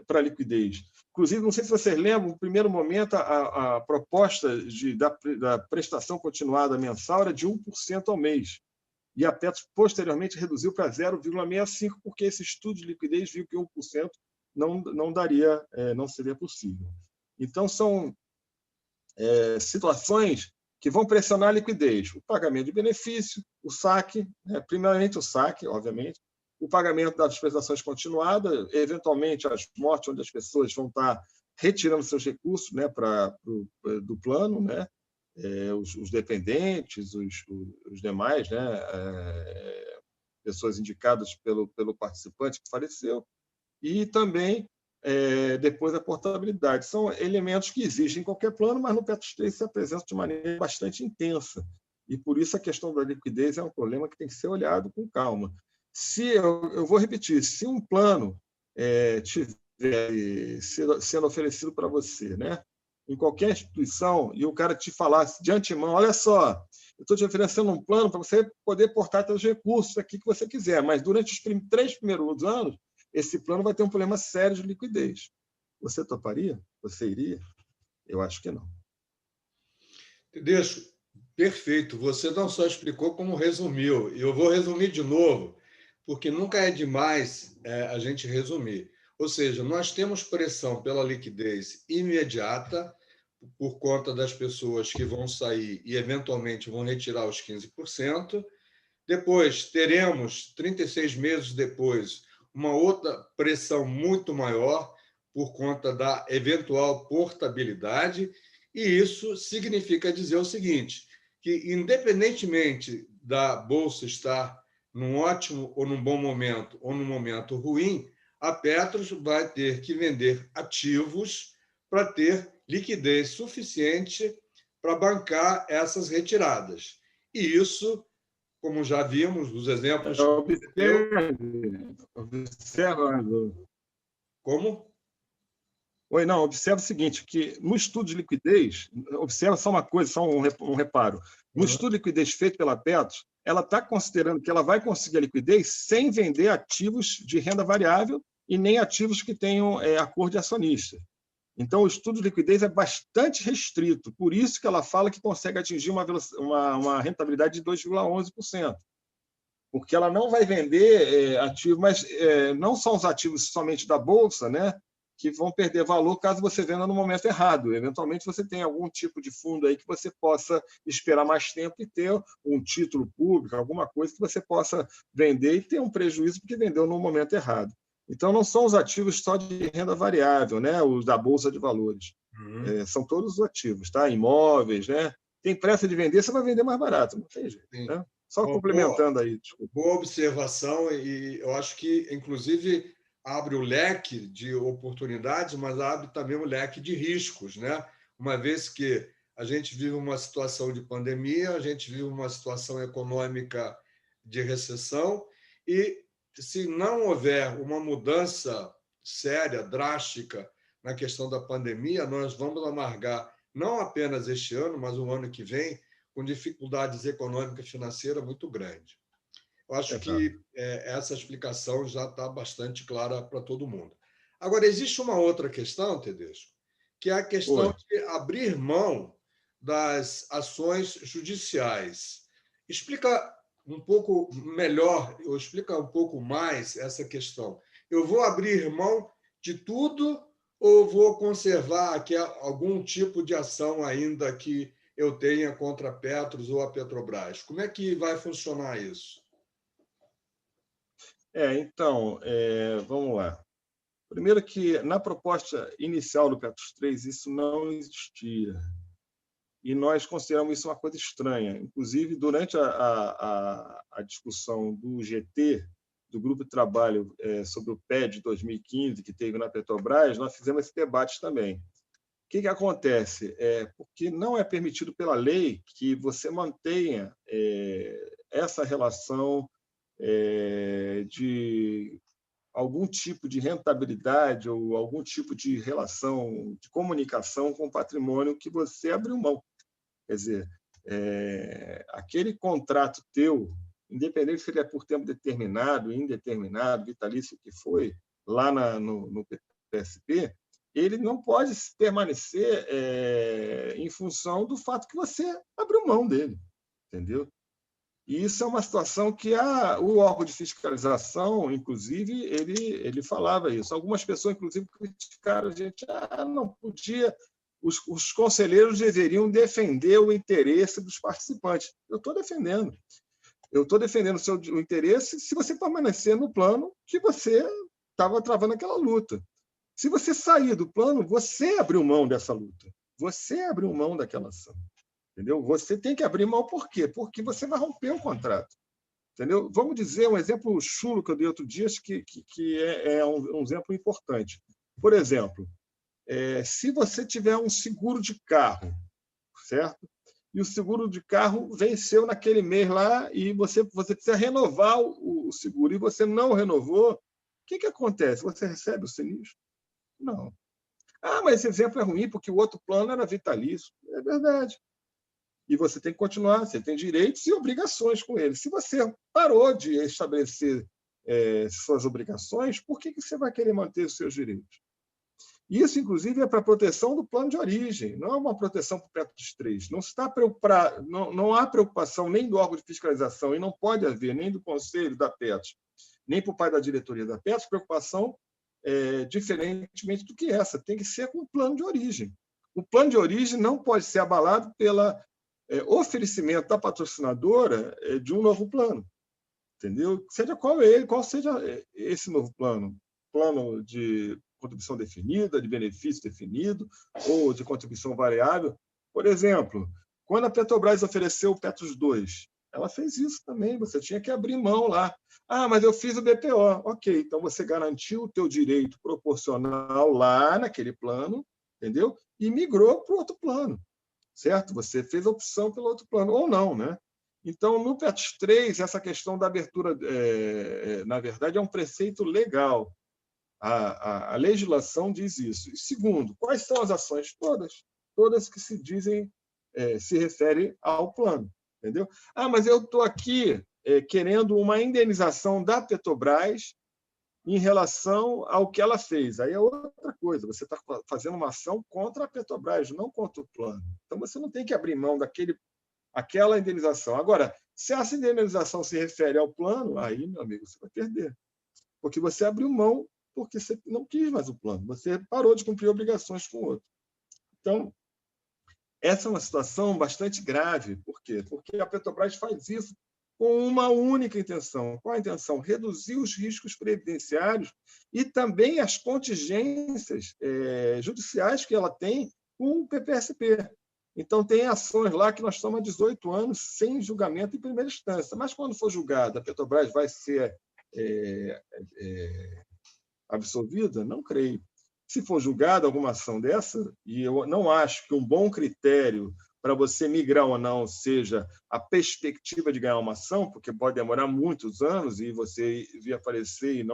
para a liquidez. Inclusive, não sei se vocês lembram, no primeiro momento, a proposta da prestação continuada mensal era de 1% ao mês. E a Petros, posteriormente, reduziu para 0,65%, porque esse estudo de liquidez viu que 1% não daria, não seria possível. Então, são situações que vão pressionar a liquidez, o pagamento de benefício, o saque, primeiramente o saque, obviamente, o pagamento das prestações continuadas, eventualmente as mortes, onde as pessoas vão estar retirando seus recursos, né, do plano, né, os dependentes, os demais, né, pessoas indicadas pelo participante que faleceu, e também depois a portabilidade. São elementos que existem em qualquer plano, mas no Petros 3 se apresentam de maneira bastante intensa. E por isso a questão da liquidez é um problema que tem que ser olhado com calma. Eu vou repetir, se um plano estiver sendo oferecido para você, né, em qualquer instituição, e o cara te falasse de antemão, olha só, eu estou te oferecendo um plano para você poder portar seus recursos aqui que você quiser, mas durante os 3 primeiros anos, esse plano vai ter um problema sério de liquidez. Você toparia? Você iria? Eu acho que não. Tedesco, perfeito. Você não só explicou, como resumiu. E eu vou resumir de novo, porque nunca é demais a gente resumir. Ou seja, nós temos pressão pela liquidez imediata, por conta das pessoas que vão sair e, eventualmente, vão retirar os 15%. Depois, teremos, 36 meses depois, uma outra pressão muito maior por conta da eventual portabilidade, e isso significa dizer o seguinte, que independentemente da Bolsa estar num ótimo ou num bom momento ou num momento ruim, a Petros vai ter que vender ativos para ter liquidez suficiente para bancar essas retiradas. E isso, como já vimos, os exemplos... Observa. Como? Oi, não, observa o seguinte, que no estudo de liquidez, observa só uma coisa, só um reparo. No estudo de liquidez feito pela Petros, ela está considerando que ela vai conseguir a liquidez sem vender ativos de renda variável e nem ativos que tenham acordo de acionista. Então, o estudo de liquidez é bastante restrito, por isso que ela fala que consegue atingir uma rentabilidade de 2,11%. Porque ela não vai vender ativos, mas não são os ativos somente da Bolsa, né, que vão perder valor caso você venda no momento errado. Eventualmente, você tem algum tipo de fundo aí que você possa esperar mais tempo e ter um título público, alguma coisa que você possa vender e ter um prejuízo porque vendeu no momento errado. Então, não são os ativos só de renda variável, né, os da Bolsa de Valores. São todos os ativos, tá? Imóveis, né? Tem pressa de vender, você vai vender mais barato, não tem jeito. Né? Só complementando aí. Desculpa. Boa observação, e eu acho que, inclusive, abre o leque de oportunidades, mas abre também o leque de riscos, né? Uma vez que a gente vive uma situação de pandemia, a gente vive uma situação econômica de recessão, e se não houver uma mudança séria, drástica, na questão da pandemia, nós vamos amargar não apenas este ano, mas o ano que vem, com dificuldades econômicas e financeiras muito grandes. Eu acho que essa explicação já está bastante clara para todo mundo. Agora, existe uma outra questão, Tedesco, que é a questão de abrir mão das ações judiciais. Explica um pouco melhor, ou explica um pouco mais essa questão. Eu vou abrir mão de tudo ou vou conservar aqui algum tipo de ação ainda que eu tenha contra a Petros ou a Petrobras? Como é que vai funcionar isso? Então, vamos lá. Primeiro que, na proposta inicial do Petros 3, isso não existia. E nós consideramos isso uma coisa estranha. Inclusive, durante a discussão do GT, do Grupo de Trabalho sobre o PED de 2015, que teve na Petrobras, nós fizemos esse debate também. O que acontece? Porque não é permitido pela lei que você mantenha essa relação de algum tipo de rentabilidade ou algum tipo de relação de comunicação com o patrimônio que você abriu mão. Quer dizer, aquele contrato teu, independente se ele é por tempo determinado, indeterminado, vitalício, que foi, lá no PSP, ele não pode permanecer em função do fato que você abriu mão dele, entendeu? E isso é uma situação que o órgão de fiscalização, inclusive, ele falava isso. Algumas pessoas, inclusive, criticaram a gente. Não podia, os conselheiros deveriam defender o interesse dos participantes. Eu estou defendendo. Eu estou defendendo o interesse se você permanecer no plano que você estava travando aquela luta. Se você sair do plano, você abriu mão dessa luta. Você abriu mão daquela ação. Entendeu? Você tem que abrir mão por quê? Porque você vai romper o contrato. Entendeu? Vamos dizer um exemplo chulo que eu dei outro dia, que é um exemplo importante. Por exemplo, se você tiver um seguro de carro, certo? E o seguro de carro venceu naquele mês lá e você precisa renovar o seguro e você não renovou, o que acontece? Você recebe o sinistro? Não. Mas esse exemplo é ruim porque o outro plano era vitalício. É verdade. E você tem que continuar, você tem direitos e obrigações com ele. Se você parou de estabelecer suas obrigações, por que você vai querer manter os seus direitos? Isso, inclusive, é para a proteção do plano de origem, não é uma proteção para o Petros 3. Não há preocupação nem do órgão de fiscalização, e não pode haver, nem do conselho da Petros, nem por parte da diretoria da Petros, preocupação diferentemente do que essa. Tem que ser com o plano de origem. O plano de origem não pode ser abalado pela oferecimento da patrocinadora de um novo plano, entendeu? Seja qual seja esse novo plano, plano de contribuição definida, de benefício definido ou de contribuição variável. Por exemplo, quando a Petrobras ofereceu o Petros 2, ela fez isso também, você tinha que abrir mão lá. Mas eu fiz o BPO. Ok, então você garantiu o teu direito proporcional lá naquele plano, entendeu? E migrou para o outro plano. Certo? Você fez a opção pelo outro plano, ou não, né? Então, no Petros 3, essa questão da abertura, na verdade, é um preceito legal. A legislação diz isso. E, segundo, quais são as ações? Todas que se dizem, se referem ao plano. Entendeu? Mas eu estou aqui querendo uma indenização da Petrobras em relação ao que ela fez. Aí é outra coisa, você está fazendo uma ação contra a Petrobras, não contra o plano. Então, você não tem que abrir mão daquela indenização. Agora, se essa indenização se refere ao plano, aí, meu amigo, você vai perder. Porque você abriu mão porque você não quis mais o plano, você parou de cumprir obrigações com o outro. Então, essa é uma situação bastante grave. Por quê? Porque a Petrobras faz isso com uma única intenção. Qual a intenção? Reduzir os riscos previdenciários e também as contingências judiciais que ela tem com o PPSP. Então, tem ações lá que nós estamos há 18 anos sem julgamento em primeira instância. Mas, quando for julgada, a Petrobras vai ser absolvida? Não creio. Se for julgada alguma ação dessa, e eu não acho que um bom critério para você migrar ou não seja a perspectiva de ganhar uma ação, porque pode demorar muitos anos e você vir aparecer e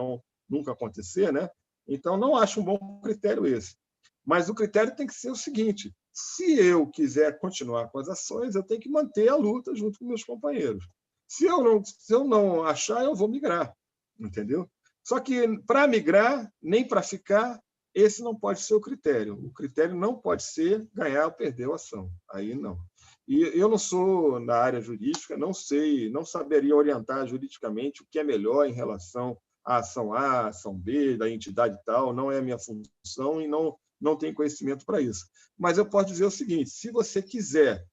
nunca acontecer, né? Então, não acho um bom critério esse. Mas o critério tem que ser o seguinte: se eu quiser continuar com as ações, eu tenho que manter a luta junto com meus companheiros. Se eu não achar, eu vou migrar, entendeu? Só que, para migrar, nem para ficar, esse não pode ser o critério. O critério não pode ser ganhar ou perder a ação. Aí não. E eu não sou na área jurídica, não sei, não saberia orientar juridicamente o que é melhor em relação à ação A, à ação B, da entidade tal, não é a minha função e não tenho conhecimento para isso. Mas eu posso dizer o seguinte: se você quiser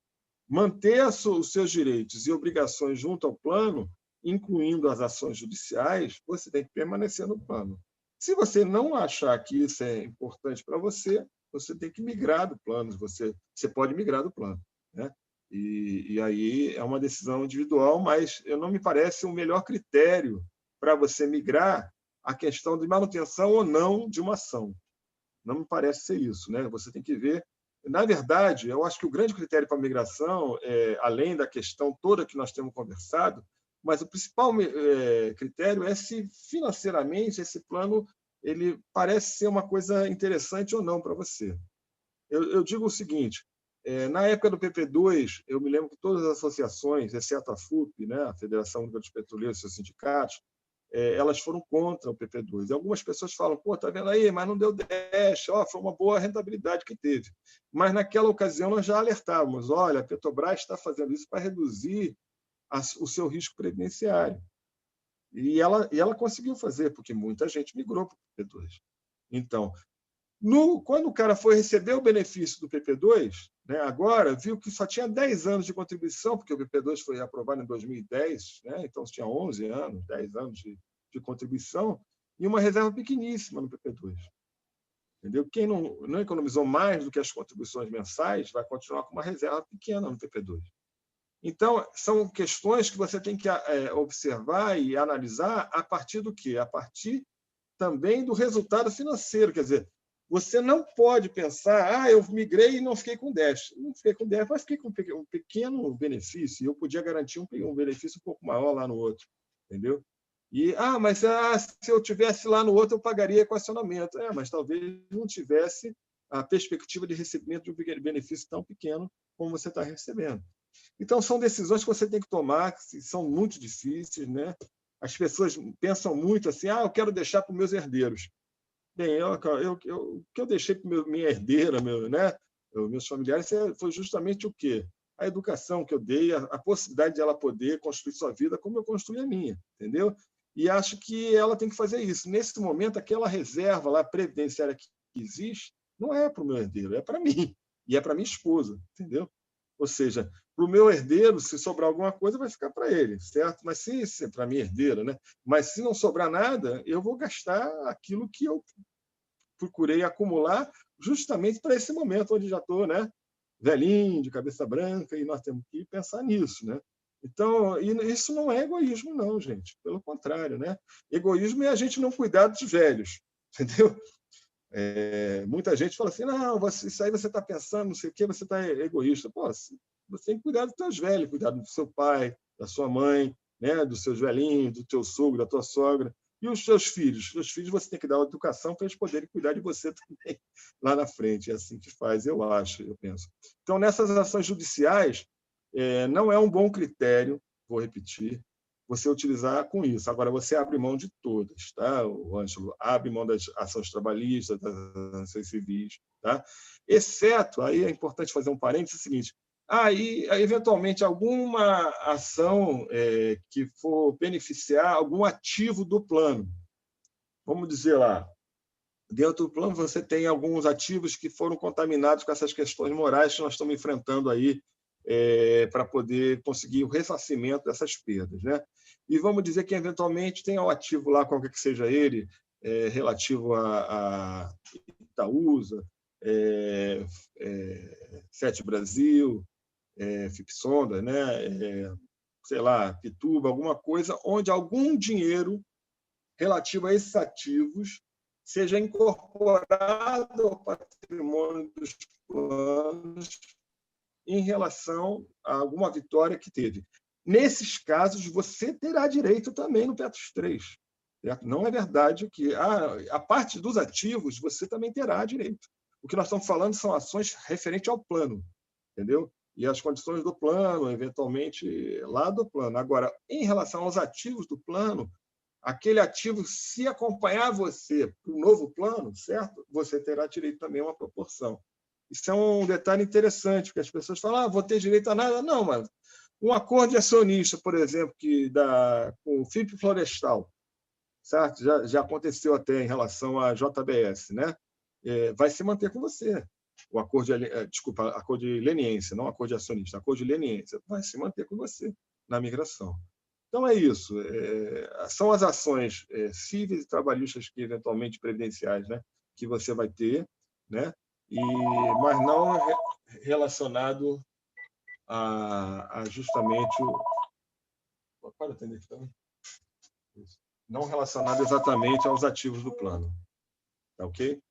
manter os seus direitos e obrigações junto ao plano, incluindo as ações judiciais, você tem que permanecer no plano. Se você não achar que isso é importante para você, você tem que migrar do plano. Você pode migrar do plano, né? E aí é uma decisão individual, mas não me parece o melhor critério para você migrar a questão de manutenção ou não de uma ação. Não me parece ser isso, né? Você tem que ver. Na verdade, eu acho que o grande critério para a migração, além da questão toda que nós temos conversado, mas o principal critério é se financeiramente esse plano ele parece ser uma coisa interessante ou não para você. Eu digo o seguinte: na época do PP2, eu me lembro que todas as associações, exceto a FUP, né, a Federação Única dos Petroleiros e seus sindicatos, elas foram contra o PP2. E algumas pessoas falam, pô, tá vendo aí, mas não deu dash, foi uma boa rentabilidade que teve. Mas naquela ocasião nós já alertávamos, olha, a Petrobras está fazendo isso para reduzir o seu risco previdenciário. E ela conseguiu fazer, porque muita gente migrou para o PP2. Então, quando o cara foi receber o benefício do PP2, né, agora viu que só tinha 10 anos de contribuição, porque o PP2 foi aprovado em 2010, né, então tinha 11 anos, 10 anos de contribuição, e uma reserva pequeníssima no PP2. Entendeu? Quem não economizou mais do que as contribuições mensais vai continuar com uma reserva pequena no PP2. Então, são questões que você tem que observar e analisar a partir do quê? A partir também do resultado financeiro. Quer dizer, você não pode pensar, eu migrei e não fiquei com 10. Não fiquei com 10, mas fiquei com um pequeno benefício, e eu podia garantir um benefício um pouco maior lá no outro. Entendeu? E, mas se eu tivesse lá no outro, eu pagaria equacionamento. Mas talvez não tivesse a perspectiva de recebimento de um benefício tão pequeno como você está recebendo. Então, são decisões que você tem que tomar, que são muito difíceis, né? As pessoas pensam muito assim, eu quero deixar para os meus herdeiros. Bem, o que eu deixei para minha herdeira, né? Meus familiares, foi justamente o quê? A educação que eu dei, a possibilidade de ela poder construir sua vida como eu construí a minha, entendeu? E acho que ela tem que fazer isso. Nesse momento, aquela reserva lá previdenciária que existe não é para o meu herdeiro, é para mim. E é para minha esposa, entendeu? Ou seja, para o meu herdeiro, se sobrar alguma coisa, vai ficar para ele, certo? Mas se para minha herdeira, né? Mas se não sobrar nada, eu vou gastar aquilo que eu procurei acumular justamente para esse momento onde já estou, né? Velhinho, de cabeça branca, e nós temos que pensar nisso, né? Então, isso não é egoísmo, não, gente. Pelo contrário, né? Egoísmo é a gente não cuidar dos velhos, entendeu? Muita gente fala assim, não, isso aí você está pensando, não sei o quê, você está egoísta. Pô, você tem que cuidar dos teus velhos, cuidar do seu pai, da sua mãe, né, dos seus velhinhos, do teu sogro, da tua sogra. E os seus filhos? Os filhos você tem que dar uma educação para eles poderem cuidar de você também lá na frente. É assim que faz, eu penso. Então, nessas ações judiciais, não é um bom critério, vou repetir, você utilizar com isso. Agora, você abre mão de todas, tá, Ângelo? Abre mão das ações trabalhistas, das ações civis, tá? Exceto, aí é importante fazer um parênteses, é o seguinte, aí, eventualmente, alguma ação que for beneficiar algum ativo do plano. Vamos dizer lá, dentro do plano você tem alguns ativos que foram contaminados com essas questões morais que nós estamos enfrentando aí, para poder conseguir o ressarcimento dessas perdas, né? E vamos dizer que, eventualmente, tem um ativo lá, qualquer que seja ele, relativo a Itaúsa, Sete Brasil, Fipsonda, né? Sei lá, Pituba, alguma coisa, onde algum dinheiro relativo a esses ativos seja incorporado ao patrimônio dos planos em relação a alguma vitória que teve. Nesses casos, você terá direito também no Petros 3. Certo? Não é verdade que a parte dos ativos você também terá direito. O que nós estamos falando são ações referentes ao plano, entendeu? E as condições do plano, eventualmente, lá do plano. Agora, em relação aos ativos do plano, aquele ativo, se acompanhar você para o novo plano, certo? Você terá direito também a uma proporção. Isso é um detalhe interessante, porque as pessoas falam, vou ter direito a nada. Não, mas um acordo de acionista, por exemplo, com o FIP Florestal, certo? Já aconteceu até em relação à JBS, né? Vai se manter com você. acordo de leniência, não acordo de acionista, acordo de leniência, vai se manter com você na migração. Então, é isso. São as ações cíveis e trabalhistas que, eventualmente, previdenciais, né, que você vai ter, né, mas não relacionado a justamente Pode atender aqui também? Não relacionado exatamente aos ativos do plano. Tá ok?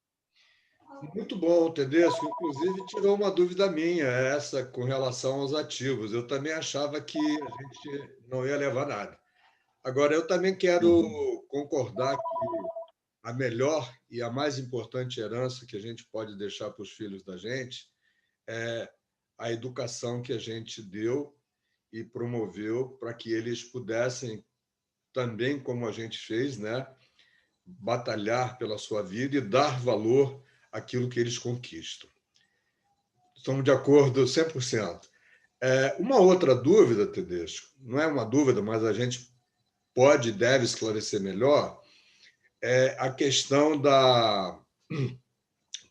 Muito bom, Tedesco. Inclusive, tirou uma dúvida minha, essa com relação aos ativos. Eu também achava que a gente não ia levar nada. Agora, eu também quero concordar que a melhor e a mais importante herança que a gente pode deixar para os filhos da gente é a educação que a gente deu e promoveu para que eles pudessem, também como a gente fez, né, batalhar pela sua vida e dar valor àquilo que eles conquistam. Estamos de acordo 100%. Uma outra dúvida, Tedesco, não é uma dúvida, mas a gente pode e deve esclarecer melhor, é a questão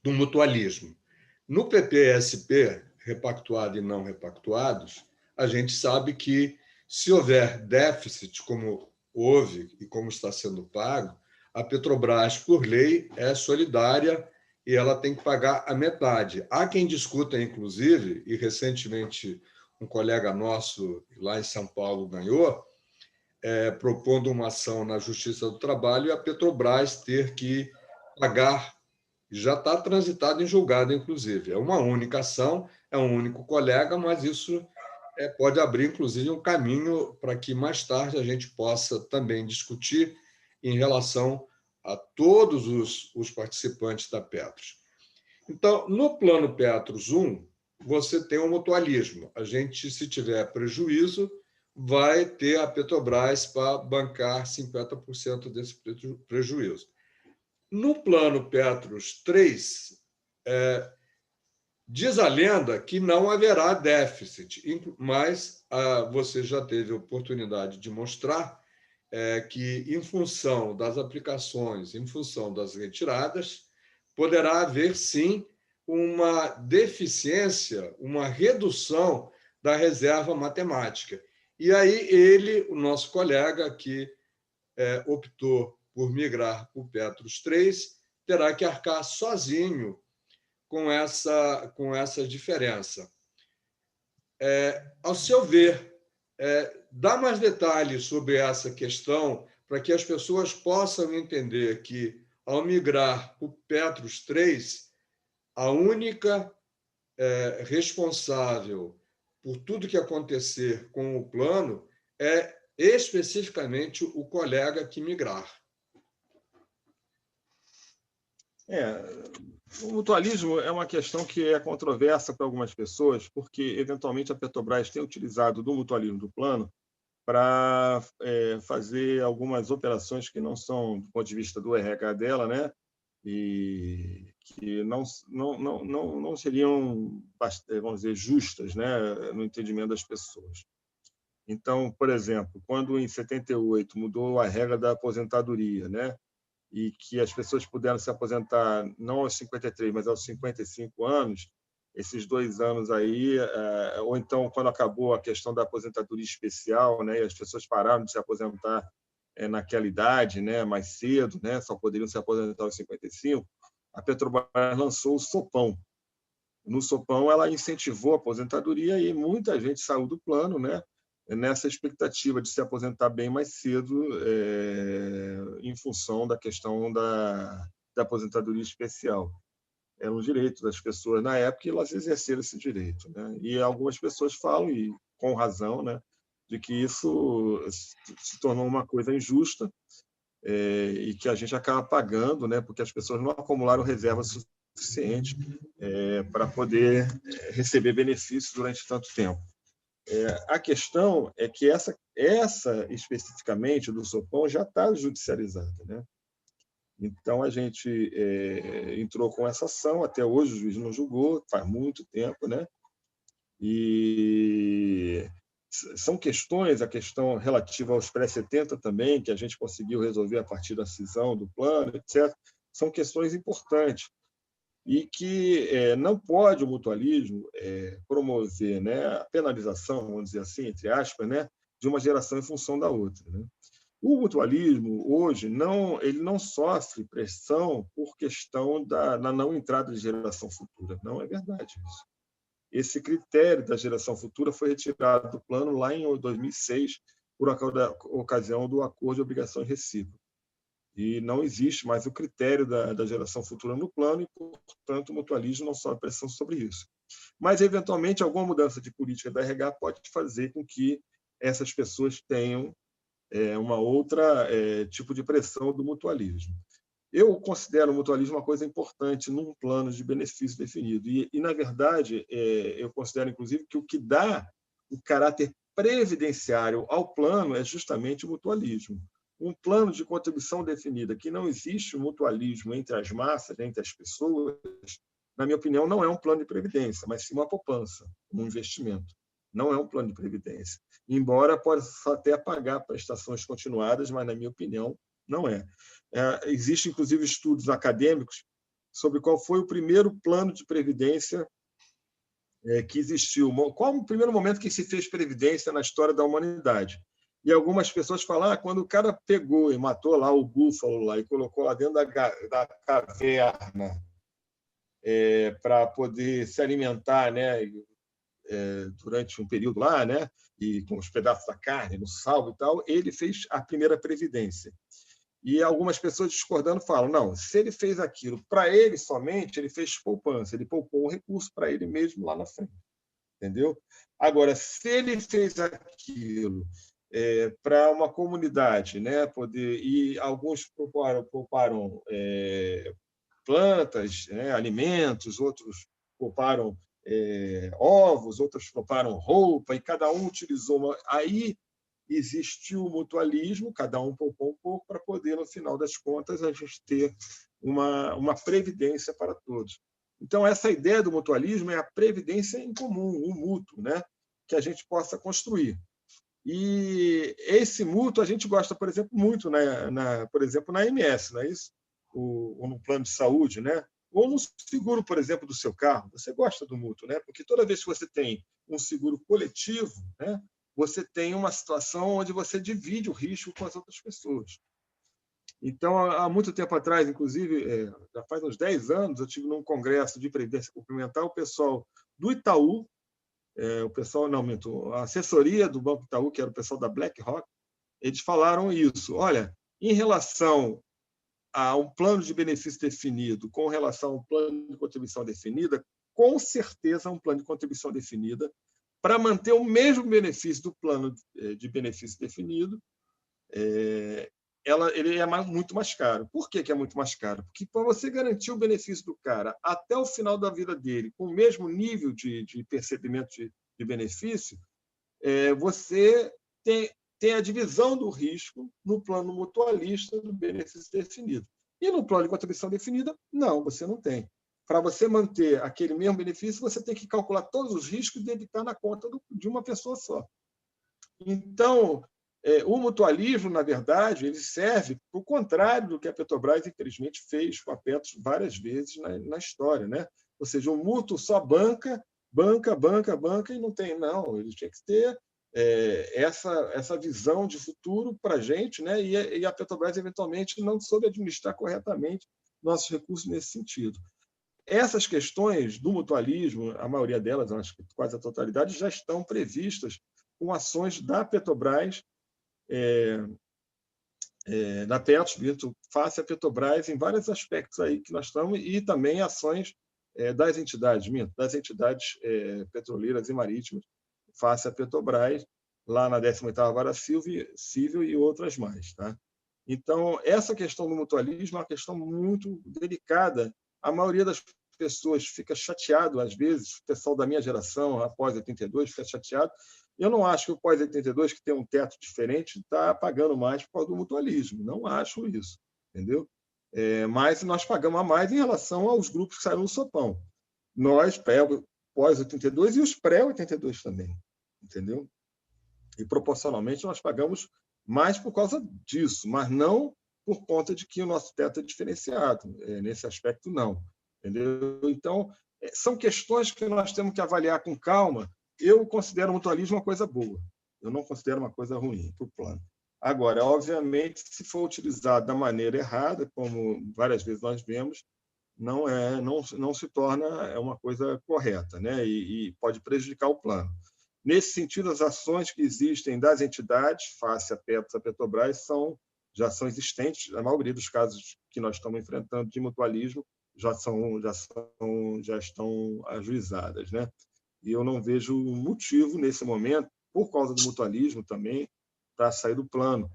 do mutualismo. No PPSP, repactuado e não repactuados, a gente sabe que, se houver déficit, como houve e como está sendo pago, a Petrobras, por lei, é solidária e ela tem que pagar a metade. Há quem discuta, inclusive, e recentemente um colega nosso lá em São Paulo ganhou, propondo uma ação na Justiça do Trabalho e a Petrobras ter que pagar. Já está transitado em julgado, inclusive. É uma única ação, é um único colega, mas isso pode abrir, inclusive, um caminho para que mais tarde a gente possa também discutir em relação a todos os participantes da Petros. Então, no plano Petros 1, você tem o mutualismo. A gente, se tiver prejuízo, vai ter a Petrobras para bancar 50% desse prejuízo. No plano Petros 3, diz a lenda que não haverá déficit, mas você já teve a oportunidade de mostrar que, em função das aplicações, em função das retiradas, poderá haver, sim, uma deficiência, uma redução da reserva matemática. E aí o nosso colega, que optou por migrar para o Petros 3, terá que arcar sozinho com essa diferença. Ao seu ver, dá mais detalhes sobre essa questão para que as pessoas possam entender que, ao migrar para o Petros 3, a única responsável por tudo que acontecer com o plano é especificamente o colega que migrar. O mutualismo é uma questão que é controversa para algumas pessoas, porque, eventualmente, a Petrobras tem utilizado do mutualismo do plano para fazer algumas operações que não são, do ponto de vista do RH dela, né, e que não seriam, vamos dizer, justas, né, no entendimento das pessoas. Então, por exemplo, quando em 78 mudou a regra da aposentadoria, né, e que as pessoas puderam se aposentar não aos 53, mas aos 55 anos, esses 2 anos aí, ou então quando acabou a questão da aposentadoria especial, né, e as pessoas pararam de se aposentar naquela idade, né, mais cedo, né, só poderiam se aposentar aos 55, a Petrobras lançou o Sopão. No Sopão, ela incentivou a aposentadoria e muita gente saiu do plano, né, nessa expectativa de se aposentar bem mais cedo, em função da questão da aposentadoria especial. Era um direito das pessoas na época e elas exerceram esse direito, né? E algumas pessoas falam, e com razão, né, de que isso se tornou uma coisa injusta, e que a gente acaba pagando, né, porque as pessoas não acumularam reserva suficiente para poder receber benefícios durante tanto tempo. A questão é que essa especificamente do Sopão já está judicializada, né? Então a gente entrou com essa ação, até hoje o juiz não julgou, faz muito tempo, né? E são questões, a questão relativa aos pré-70 também, que a gente conseguiu resolver a partir da cisão do plano, etc. São questões importantes. e que não pode o mutualismo promover, né, a penalização, vamos dizer assim, entre aspas, né, de uma geração em função da outra, né? O mutualismo, hoje, ele não sofre pressão por questão da não entrada de geração futura. Não é verdade isso. Esse critério da geração futura foi retirado do plano lá em 2006, por ocasião do acordo de obrigações recíprocas. E não existe mais o critério da geração futura no plano e, portanto, o mutualismo não sofre pressão sobre isso. Mas, eventualmente, alguma mudança de política da RH pode fazer com que essas pessoas tenham uma outra tipo de pressão do mutualismo. Eu considero o mutualismo uma coisa importante num plano de benefício definido. Na verdade, eu considero, inclusive, que o que dá o caráter previdenciário ao plano é justamente o mutualismo. Um plano de contribuição definida que não existe o mutualismo entre as massas, entre as pessoas, na minha opinião, não é um plano de previdência, mas sim uma poupança, um investimento. Não é um plano de previdência. Embora possa até pagar prestações continuadas, mas, na minha opinião, não é. Existem, inclusive, estudos acadêmicos sobre qual foi o primeiro plano de previdência que existiu. Qual o primeiro momento que se fez previdência na história da humanidade? E algumas pessoas falam, quando o cara pegou e matou lá o búfalo lá, e colocou lá dentro da caverna para poder se alimentar, né, durante um período lá, né, e com os pedaços da carne, no sal e tal, ele fez a primeira previdência. E algumas pessoas discordando falam, não, se ele fez aquilo para ele somente, ele fez poupança, ele poupou um recurso para ele mesmo lá na frente, entendeu? Agora, se ele fez aquilo para uma comunidade, né, poder, e alguns pouparam plantas, né, alimentos, outros pouparam ovos, outros pouparam roupa, e cada um utilizou aí existiu o mutualismo, cada um poupou um pouco para poder, no final das contas, a gente ter uma previdência para todos. Então, essa ideia do mutualismo é a previdência em comum, o mútuo, né, que a gente possa construir. E esse mútuo a gente gosta, por exemplo, muito, por exemplo, na MS, não é isso? Ou no plano de saúde, né? Ou no seguro, por exemplo, do seu carro. Você gosta do mútuo, né? Porque toda vez que você tem um seguro coletivo, né, você tem uma situação onde você divide o risco com as outras pessoas. Então, há muito tempo atrás, inclusive, já faz uns 10 anos, eu tive num congresso de previdência complementar o pessoal do Itaú, o pessoal, não, minto, a assessoria do Banco Itaú, que era o pessoal da BlackRock, eles falaram isso. Olha, em relação a um plano de benefício definido, com relação a um plano de contribuição definida, com certeza um plano de contribuição definida, para manter o mesmo benefício do plano de benefício definido, ele é muito mais caro. Por que é muito mais caro? Porque para você garantir o benefício do cara até o final da vida dele, com o mesmo nível de percebimento de benefício, você tem a divisão do risco no plano mutualista do benefício definido. E no plano de contribuição definida, não, você não tem. Para você manter aquele mesmo benefício, você tem que calcular todos os riscos e debitar na conta de uma pessoa só. Então, o mutualismo, na verdade, ele serve para o contrário do que a Petrobras, infelizmente, fez com a Petros várias vezes na história, né? Ou seja, o mútuo só banca, e não tem, não. Ele tinha que ter essa visão de futuro para a gente, né? E a Petrobras, eventualmente, não soube administrar corretamente nossos recursos nesse sentido. Essas questões do mutualismo, a maioria delas, acho que quase a totalidade, já estão previstas com ações da Petrobras, da Petros, face à Petrobras, em vários aspectos aí que nós estamos, e também ações das entidades petroleiras e marítimas, face à Petrobras, lá na 18ª Vara Civil e outras mais. Tá? Então, essa questão do mutualismo é uma questão muito delicada. A maioria das pessoas fica chateado, às vezes, o pessoal da minha geração, após 82, fica chateado. Eu não acho que o pós-82, que tem um teto diferente, está pagando mais por causa do mutualismo. Não acho isso, entendeu? Mas nós pagamos a mais em relação aos grupos que saíram no sopão. Nós, pós-82 e os pré-82 também, entendeu? E, proporcionalmente, nós pagamos mais por causa disso, mas não por conta de que o nosso teto é diferenciado. Nesse aspecto, não. entendeu? Então, são questões que nós temos que avaliar com calma. Eu considero o mutualismo uma coisa boa, eu não considero uma coisa ruim para o plano. Agora, obviamente, se for utilizado da maneira errada, como várias vezes nós vemos, não se torna uma coisa correta, né? E pode prejudicar o plano. Nesse sentido, as ações que existem das entidades face à Petros, à Petrobras, já são existentes. A maioria dos casos que nós estamos enfrentando de mutualismo já estão ajuizadas, né? E eu não vejo motivo, nesse momento, por causa do mutualismo também, para sair do plano,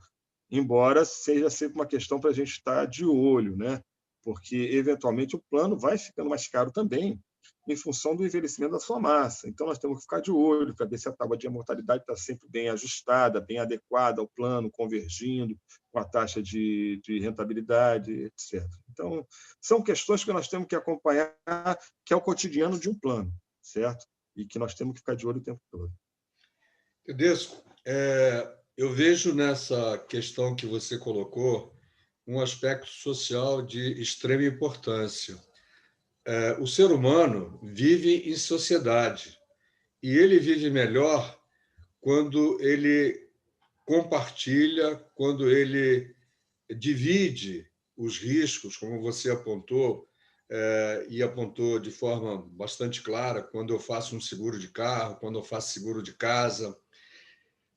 embora seja sempre uma questão para a gente estar de olho, né? Porque, eventualmente, o plano vai ficando mais caro também, em função do envelhecimento da sua massa. Então, nós temos que ficar de olho para ver se a tábua de mortalidade está sempre bem ajustada, bem adequada ao plano, convergindo com a taxa de rentabilidade, etc. Então, são questões que nós temos que acompanhar, que é o cotidiano de um plano, certo? E que nós temos que ficar de olho o tempo todo. Tedesco, eu vejo nessa questão que você colocou um aspecto social de extrema importância. O ser humano vive em sociedade e ele vive melhor quando ele compartilha, quando ele divide os riscos, como você apontou, e apontou de forma bastante clara, quando eu faço um seguro de carro, quando eu faço seguro de casa.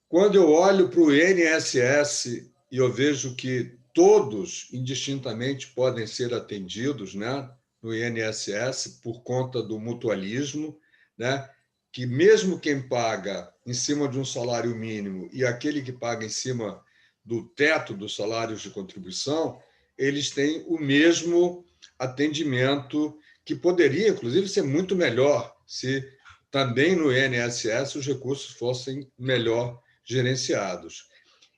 Quando eu olho para o INSS e eu vejo que todos, indistintamente, podem ser atendidos, né, no INSS por conta do mutualismo, né, que mesmo quem paga em cima de um salário mínimo e aquele que paga em cima do teto dos salários de contribuição, eles têm o mesmo atendimento, que poderia, inclusive, ser muito melhor se também no INSS os recursos fossem melhor gerenciados.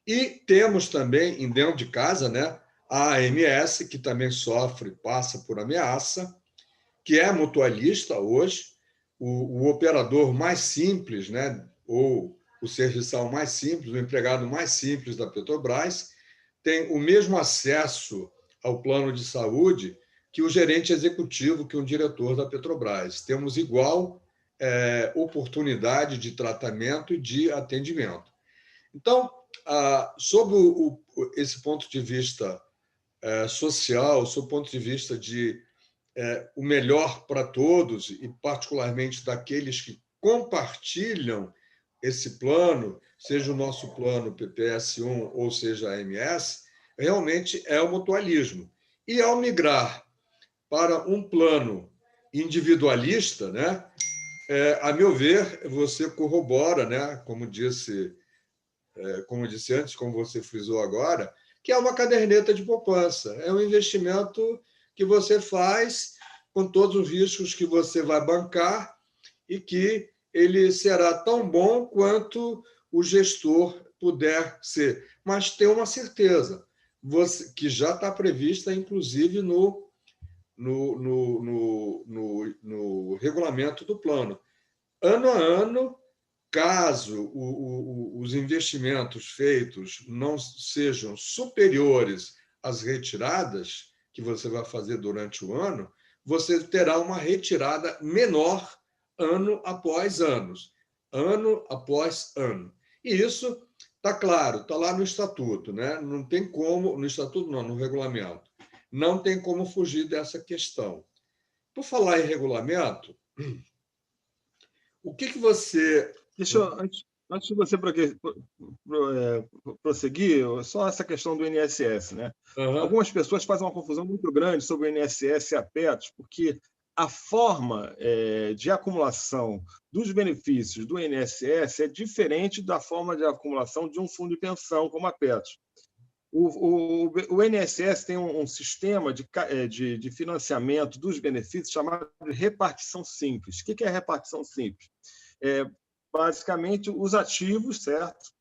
E temos também, em dentro de casa, né, a AMS, que também sofre, passa por ameaça, que é mutualista hoje, o operador mais simples, né, ou o serviçal mais simples, o empregado mais simples da Petrobras, tem o mesmo acesso ao plano de saúde que o gerente executivo, que um diretor da Petrobras. Temos igual oportunidade de tratamento e de atendimento. Então, sob esse ponto de vista social, sob o ponto de vista de o melhor para todos, e particularmente daqueles que compartilham esse plano, seja o nosso plano PPS-1 ou seja a AMS, realmente é o mutualismo. E ao migrar para um plano individualista, né, a meu ver, você corrobora, né, como disse antes, como você frisou agora, que é uma caderneta de poupança. É um investimento que você faz com todos os riscos que você vai bancar e que ele será tão bom quanto o gestor puder ser. Mas tem uma certeza, que já está prevista, inclusive, no regulamento do plano. Ano a ano, caso os investimentos feitos não sejam superiores às retiradas que você vai fazer durante o ano, você terá uma retirada menor ano após ano. E isso está claro, está lá no estatuto, né? Não tem como, no estatuto não, no regulamento, não tem como fugir dessa questão. Por falar em regulamento, o que você... Deixa eu, antes de você prosseguir, só essa questão do INSS, né? Uhum. Algumas pessoas fazem uma confusão muito grande sobre o INSS e a Petros, porque a forma de acumulação dos benefícios do INSS é diferente da forma de acumulação de um fundo de pensão como a Petros. O INSS tem um sistema de financiamento dos benefícios chamado de repartição simples. O que é a repartição simples? Basicamente, os ativos, certo?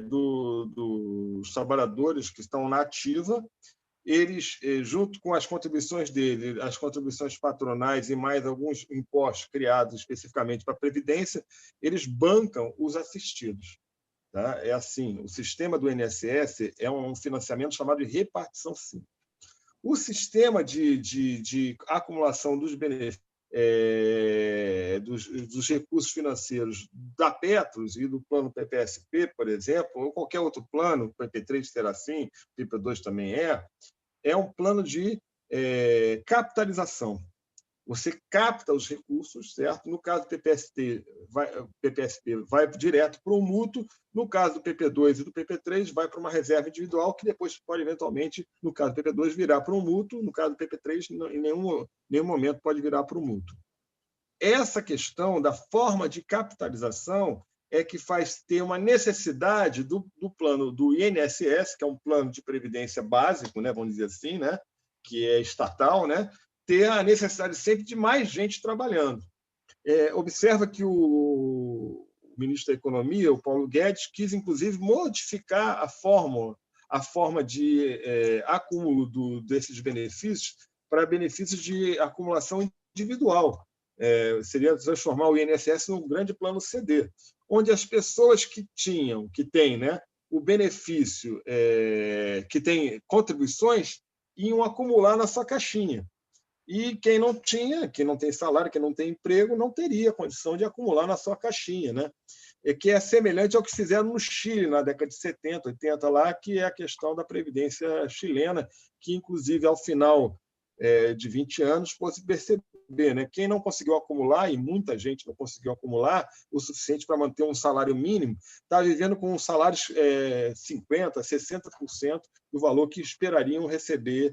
Dos trabalhadores que estão na ativa, eles, junto com as contribuições dele, as contribuições patronais e mais alguns impostos criados especificamente para a Previdência, eles bancam os assistidos. Tá? É assim, o sistema do INSS é um financiamento chamado de repartição simples. O sistema de acumulação dos benefícios, dos recursos financeiros da Petros e do plano PPSP, por exemplo, ou qualquer outro plano, o PP3 será assim, o PP2 também é um plano de capitalização. Você capta os recursos, certo? No caso do PPSP, vai direto para o mútuo. No caso do PP2 e do PP3, vai para uma reserva individual, que depois pode, eventualmente, no caso do PP2, virar para um mútuo. No caso do PP3, em nenhum momento pode virar para o mútuo. Essa questão da forma de capitalização é que faz ter uma necessidade do plano do INSS, que é um plano de previdência básico, né, vamos dizer assim, né, que é estatal, né, ter a necessidade sempre de mais gente trabalhando. Observa que o ministro da Economia, o Paulo Guedes, quis, inclusive, modificar a forma de acúmulo desses benefícios para benefícios de acumulação individual. Seria transformar o INSS num grande plano CD, onde as pessoas que têm, né, o benefício, que tem contribuições, iam acumular na sua caixinha. E quem não tem salário, quem não tem emprego, não teria condição de acumular na sua caixinha, né? Que é semelhante ao que fizeram no Chile na década de 70, 80, lá, que é a questão da previdência chilena, que, inclusive, ao final de 20 anos, pôde perceber, né? Quem não conseguiu acumular, e muita gente não conseguiu acumular o suficiente para manter um salário mínimo, está vivendo com salários 50%, 60% do valor que esperariam receber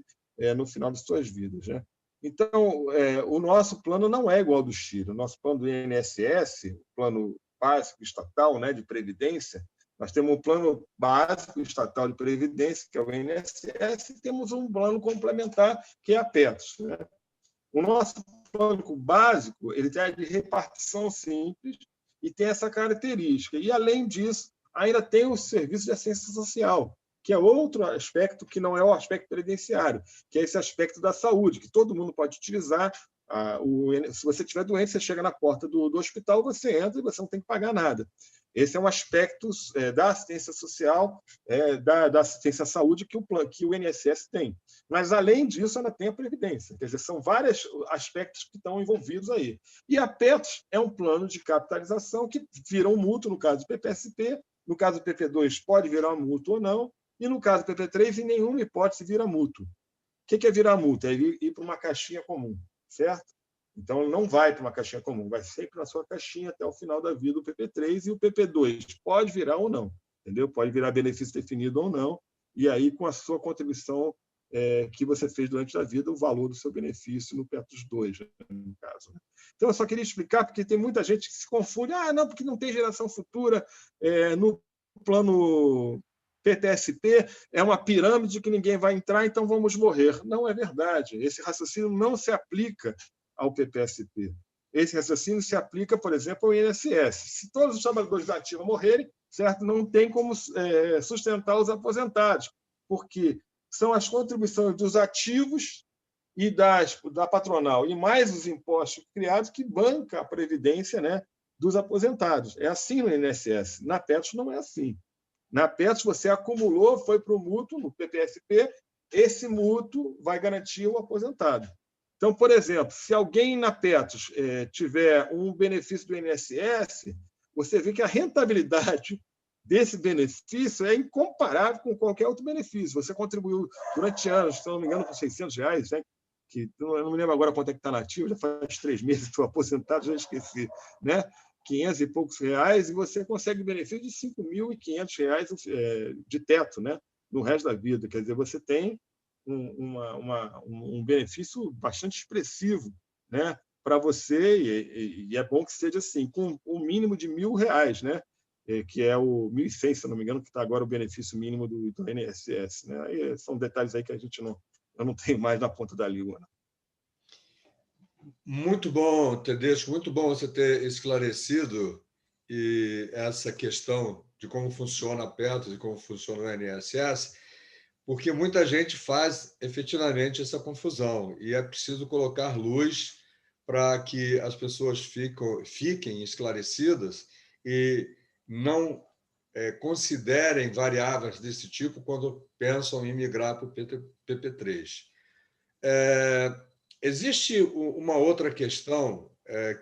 no final de suas vidas, né? Então, o nosso plano não é igual ao do Chile. O nosso plano do INSS, o plano básico estatal, né, de previdência, nós temos um plano básico estatal de previdência, que é o INSS, e temos um plano complementar, que é a Petros, né? O nosso plano básico ele tem de repartição simples e tem essa característica. E, além disso, ainda tem o serviço de assistência social, que é outro aspecto que não é o aspecto previdenciário, que é esse aspecto da saúde, que todo mundo pode utilizar. Se você estiver doente, você chega na porta do hospital, você entra e você não tem que pagar nada. Esse é um aspecto da assistência social, da assistência à saúde que o INSS tem. Mas, além disso, ainda tem a Previdência. Quer dizer, são vários aspectos que estão envolvidos aí. E a Petros é um plano de capitalização que vira um mútuo, no caso do PPSP, no caso do PP2 pode virar um mútuo ou não, e no caso do PP3, em nenhuma hipótese vira mútuo. O que é virar mútuo? É ir para uma caixinha comum, certo? Então, não vai para uma caixinha comum, vai sempre na sua caixinha até o final da vida o PP3, e o PP2 pode virar ou não, entendeu? Pode virar benefício definido ou não, e aí, com a sua contribuição que você fez durante a vida, o valor do seu benefício no Petros 2, no caso. Então, eu só queria explicar, porque tem muita gente que se confunde, não, porque não tem geração futura no plano PTSP, é uma pirâmide que ninguém vai entrar, então vamos morrer. Não é verdade. Esse raciocínio não se aplica ao PPSP. Esse raciocínio se aplica, por exemplo, ao INSS. Se todos os trabalhadores da ativa morrerem, certo, não tem como sustentar os aposentados, porque são as contribuições dos ativos e da patronal, e mais os impostos criados, que banca a previdência, né, dos aposentados. É assim no INSS. Na Petros não é assim. Na Petros, você acumulou, foi para o mútuo, no PPSP, esse mútuo vai garantir o aposentado. Então, por exemplo, se alguém na Petros tiver um benefício do INSS, você vê que a rentabilidade desse benefício é incomparável com qualquer outro benefício. Você contribuiu durante anos, se não me engano, com R$600, né? Que eu não me lembro agora quanto é que está nativo, já faz 3 meses que estou aposentado, já esqueci, né? 500 e poucos reais, e você consegue benefício de R$5.500 de teto, né, no resto da vida. Quer dizer, você tem um benefício bastante expressivo, né, para você, e é bom que seja assim, com o mínimo de R$1.000, né, que é o 1.100, se não me engano, que está agora o benefício mínimo do INSS. Né? E são detalhes aí que eu não tenho mais na ponta da língua. Né? Muito bom, Tedesco, muito bom você ter esclarecido essa questão de como funciona a Petros e como funciona o INSS, porque muita gente faz efetivamente essa confusão e é preciso colocar luz para que as pessoas fiquem esclarecidas e não considerem variáveis desse tipo quando pensam em migrar para o PP3. Existe uma outra questão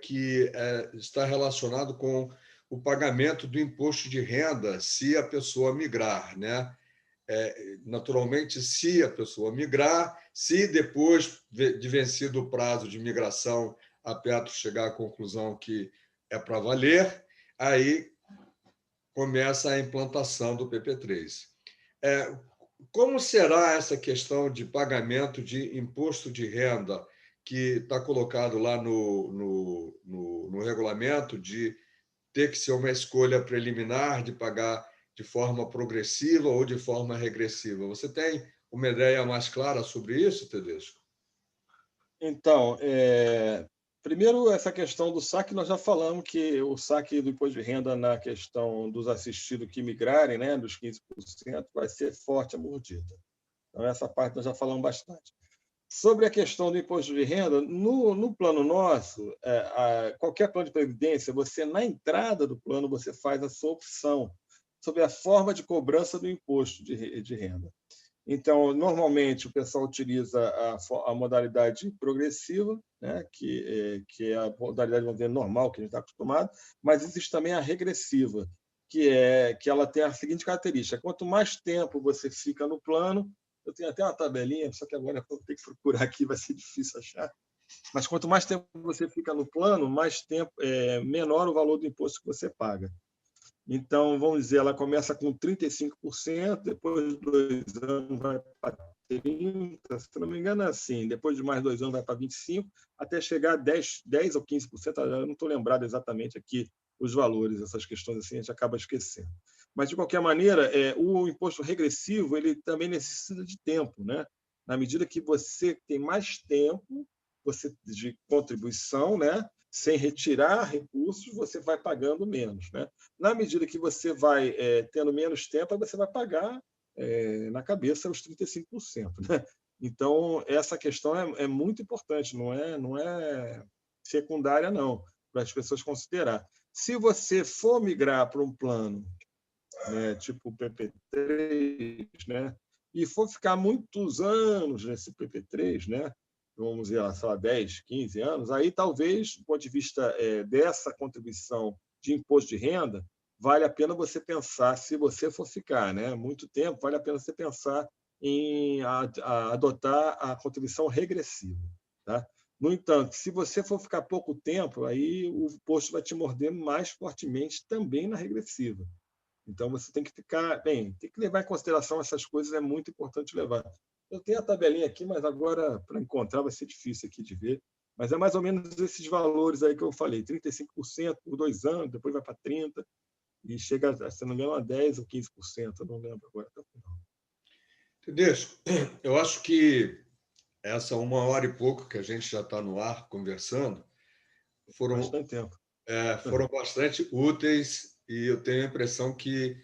que está relacionada com o pagamento do imposto de renda se a pessoa migrar, né? Naturalmente, se a pessoa migrar, se depois de vencido o prazo de migração a Petro chegar à conclusão que é para valer, aí começa a implantação do PP3. Como será essa questão de pagamento de imposto de renda que está colocado lá no regulamento de ter que ser uma escolha preliminar de pagar de forma progressiva ou de forma regressiva? Você tem uma ideia mais clara sobre isso, Tedesco? Então, primeiro, essa questão do saque, nós já falamos que o saque do imposto de renda na questão dos assistidos que migrarem, né, dos 15%, vai ser forte a mordida. Então, essa parte nós já falamos bastante. Sobre a questão do imposto de renda, no plano nosso, qualquer plano de previdência, você, na entrada do plano, você faz a sua opção sobre a forma de cobrança do imposto de renda. Então, normalmente, o pessoal utiliza a modalidade progressiva, né, que é a modalidade, vamos dizer, normal, que a gente está acostumado, mas existe também a regressiva, que ela tem a seguinte característica: quanto mais tempo você fica no plano, eu tenho até uma tabelinha, só que agora eu vou ter que procurar aqui, vai ser difícil achar, mas quanto mais tempo você fica no plano, mais tempo, menor o valor do imposto que você paga. Então, vamos dizer, ela começa com 35%, depois de 2 anos vai para 30%, se não me engano é assim, depois de mais 2 anos vai para 25%, até chegar a 10 ou 15%, eu não estou lembrado exatamente aqui os valores, essas questões assim a gente acaba esquecendo. Mas, de qualquer maneira, o imposto regressivo ele também necessita de tempo, né? Na medida que você tem mais tempo de contribuição, né? Sem retirar recursos, você vai pagando menos, né? Na medida que você vai tendo menos tempo, você vai pagar na cabeça os 35%. Né? Então, essa questão é muito importante, não é secundária, não, para as pessoas considerar. Se você for migrar para um plano, né, tipo o PP3, né, e for ficar muitos anos nesse PP3, né, vamos dizer, sei lá, 10, 15 anos, aí talvez, do ponto de vista dessa contribuição de imposto de renda, vale a pena você pensar, se você for ficar, né, muito tempo, vale a pena você pensar em adotar a contribuição regressiva. Tá? No entanto, se você for ficar pouco tempo, aí o imposto vai te morder mais fortemente também na regressiva. Então, você tem que tem que levar em consideração essas coisas, é muito importante levar. Eu tenho a tabelinha aqui, mas agora, para encontrar, vai ser difícil aqui de ver. Mas é mais ou menos esses valores aí que eu falei: 35% por 2 anos, depois vai para 30%, e chega, se não me engano, a 10% ou 15%, eu não lembro agora até o final. Tedesco, eu acho que essa 1 hora e pouco que a gente já está no ar conversando Bastante tempo. foram bastante úteis e eu tenho a impressão que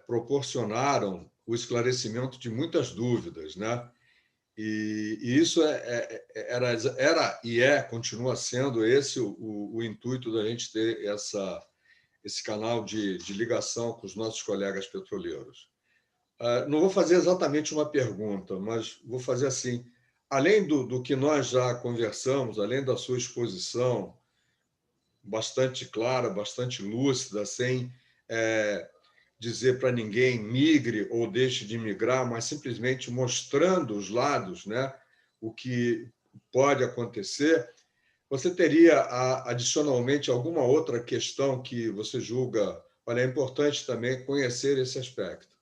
proporcionaram o esclarecimento de muitas dúvidas, né? E isso era e continua sendo esse o intuito da gente ter esse canal de ligação com os nossos colegas petroleiros. Não vou fazer exatamente uma pergunta, mas vou fazer assim: além do que nós já conversamos, além da sua exposição bastante clara, bastante lúcida, sem dizer para ninguém migre ou deixe de migrar, mas simplesmente mostrando os lados, né, o que pode acontecer. Você teria, adicionalmente, alguma outra questão que você julga, olha, é importante também conhecer esse aspecto?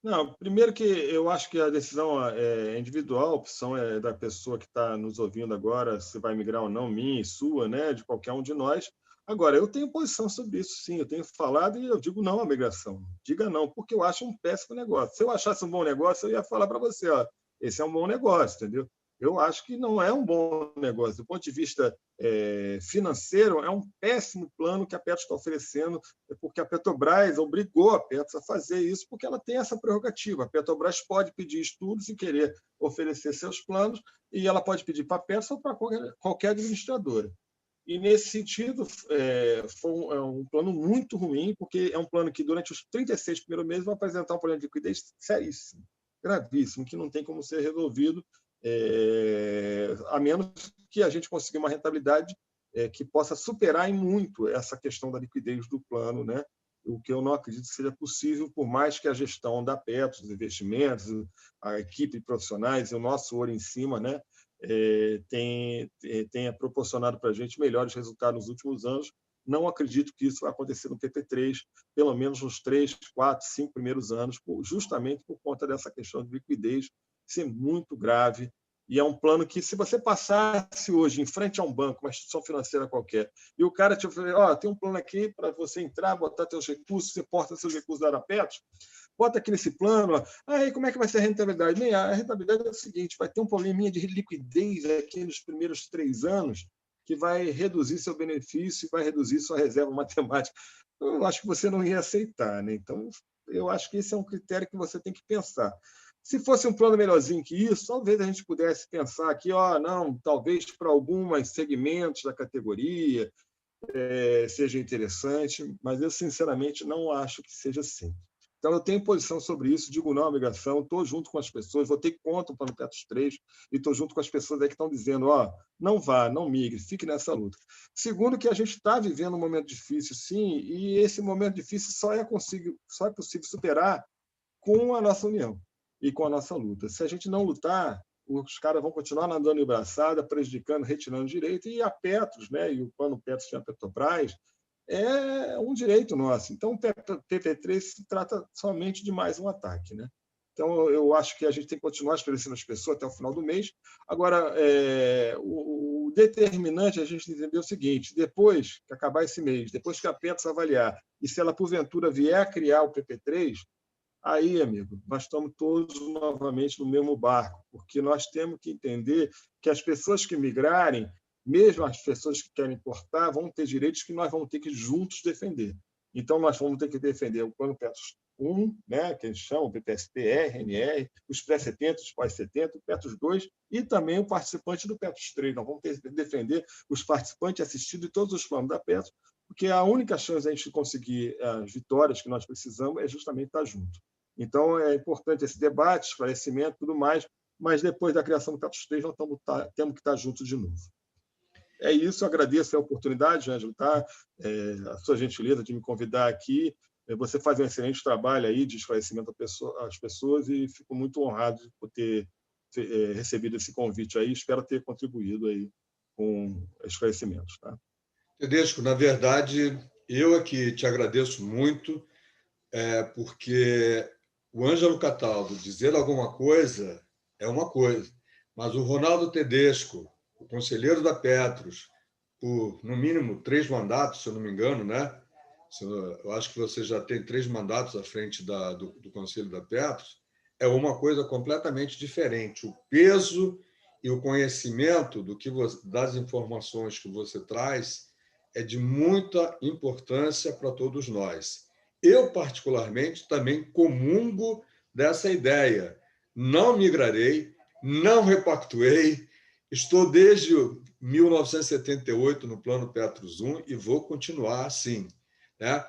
Não, primeiro que eu acho que a decisão é individual, a opção é da pessoa que está nos ouvindo agora, se vai migrar ou não, minha e sua, né, de qualquer um de nós. Agora, eu tenho posição sobre isso, sim, eu tenho falado e eu digo não à migração. Diga não, porque eu acho um péssimo negócio. Se eu achasse um bom negócio, eu ia falar para você, ó, esse é um bom negócio, entendeu? Eu acho que não é um bom negócio. Do ponto de vista financeiro, é um péssimo plano que a Petro está oferecendo, porque a Petrobras obrigou a Petro a fazer isso, porque ela tem essa prerrogativa. A Petrobras pode pedir estudos e querer oferecer seus planos, e ela pode pedir para a Petro ou para qualquer administradora. E, nesse sentido, foi um plano muito ruim, porque é um plano que, durante os 36 primeiros meses, vai apresentar um problema de liquidez seríssimo. gravíssimo, que não tem como ser resolvido, a menos que a gente consiga uma rentabilidade que possa superar em muito essa questão da liquidez do plano, né? O que eu não acredito que seja possível, por mais que a gestão da Petros, os investimentos, a equipe de profissionais e o nosso olho em cima, né, tenha proporcionado para a gente melhores resultados nos últimos anos. Não acredito que isso vai acontecer no PP3, pelo menos nos 3, 4, 5 primeiros anos, justamente por conta dessa questão de liquidez ser muito grave. E é um plano que, se você passasse hoje em frente a um banco, uma instituição financeira qualquer, e o cara te oferece, tem um plano aqui para você entrar, botar seus recursos, você porta seus recursos da Arapetros, bota aqui nesse plano, aí como é que vai ser a rentabilidade? Nem a rentabilidade é o seguinte, vai ter um probleminha de liquidez aqui nos primeiros 3 anos, que vai reduzir seu benefício e vai reduzir sua reserva matemática. Eu acho que você não ia aceitar, né? Então, eu acho que esse é um critério que você tem que pensar. Se fosse um plano melhorzinho que isso, talvez a gente pudesse pensar aqui, não, talvez para alguns segmentos da categoria seja interessante, mas eu, sinceramente, não acho que seja assim. Então, eu tenho posição sobre isso, digo não à migração, estou junto com as pessoas, votei contra o Plano Petros 3 e estou junto com as pessoas aí que estão dizendo, não vá, não migre, fique nessa luta. Segundo, que a gente está vivendo um momento difícil, sim, e esse momento difícil só é possível superar com a nossa união e com a nossa luta. Se a gente não lutar, os caras vão continuar nadando em braçada, prejudicando, retirando direito, e a Petros, né, e o plano Petros tinha a Petrobras, é um direito nosso. Então, o PP3 se trata somente de mais um ataque, né? Então, eu acho que a gente tem que continuar esclarecendo as pessoas até o final do mês. Agora, o determinante é a gente entender o seguinte: depois que acabar esse mês, depois que a Petros avaliar, e se ela, porventura, vier a criar o PP3, aí, amigo, nós estamos todos novamente no mesmo barco, porque nós temos que entender que as pessoas que migrarem, mesmo as pessoas que querem importar, vão ter direitos que nós vamos ter que juntos defender. Então, nós vamos ter que defender o Plano Petros 1, né, que eles chamam, o PPSP, RNR, os pré-70, os pós-70, o Petros 2 e também o participante do Petros 3. Nós vamos ter que defender os participantes assistidos de todos os planos da Petros, porque a única chance de a gente conseguir as vitórias que nós precisamos é justamente estar junto. Então, é importante esse debate, esclarecimento e tudo mais, mas depois da criação do Petros 3, nós temos que estar juntos de novo. É isso, agradeço a oportunidade, Ângelo, tá? A sua gentileza de me convidar aqui. Você faz um excelente trabalho aí de esclarecimento às pessoas e fico muito honrado de ter recebido esse convite aí. Espero ter contribuído aí com esclarecimentos. Tá? Tedesco, na verdade, eu aqui te agradeço muito, porque o Ângelo Cataldo dizer alguma coisa é uma coisa, mas o Ronaldo Tedesco, o conselheiro da Petros, por, no mínimo, 3 mandatos, se eu não me engano, né? Eu acho que você já tem 3 mandatos à frente do Conselho da Petros, é uma coisa completamente diferente. O peso e o conhecimento das informações que você traz é de muita importância para todos nós. Eu, particularmente, também comungo dessa ideia. Não migrarei, não repactuei, estou desde 1978 no Plano Petros 1 e vou continuar assim, né?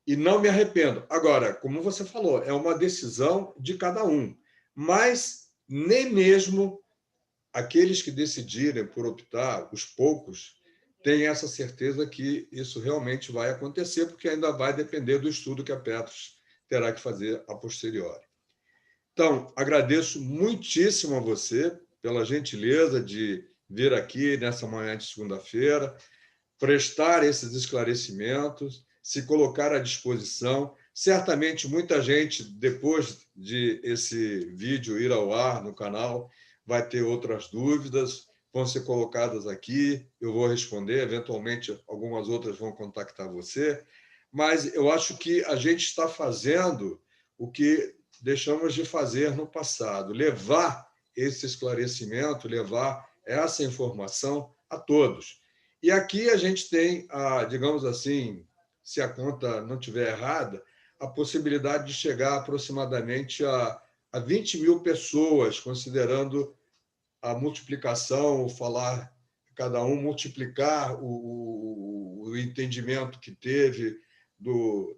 E não me arrependo. Agora, como você falou, é uma decisão de cada um, mas nem mesmo aqueles que decidirem por optar, os poucos, têm essa certeza que isso realmente vai acontecer, porque ainda vai depender do estudo que a Petros terá que fazer a posteriori. Então, agradeço muitíssimo a você pela gentileza de vir aqui nessa manhã de segunda-feira, prestar esses esclarecimentos, se colocar à disposição. Certamente, muita gente, depois de esse vídeo ir ao ar no canal, vai ter outras dúvidas, vão ser colocadas aqui, eu vou responder, eventualmente algumas outras vão contactar você, mas eu acho que a gente está fazendo o que deixamos de fazer no passado, levar esse esclarecimento, levar essa informação a todos. E aqui a gente tem, digamos assim, se a conta não estiver errada, a possibilidade de chegar aproximadamente a 20 mil pessoas, considerando a multiplicação, falar cada um multiplicar o entendimento que teve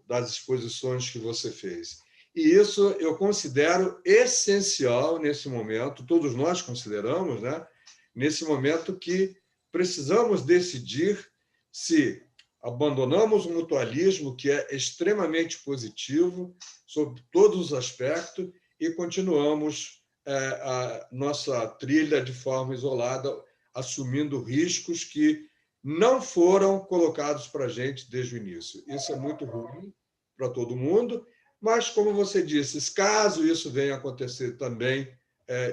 das exposições que você fez. E isso eu considero essencial nesse momento, todos nós consideramos, né? Nesse momento que precisamos decidir se abandonamos o mutualismo, que é extremamente positivo, sob todos os aspectos, e continuamos a nossa trilha de forma isolada, assumindo riscos que não foram colocados para a gente desde o início. Isso é muito ruim para todo mundo, mas, como você disse, caso isso venha a acontecer também,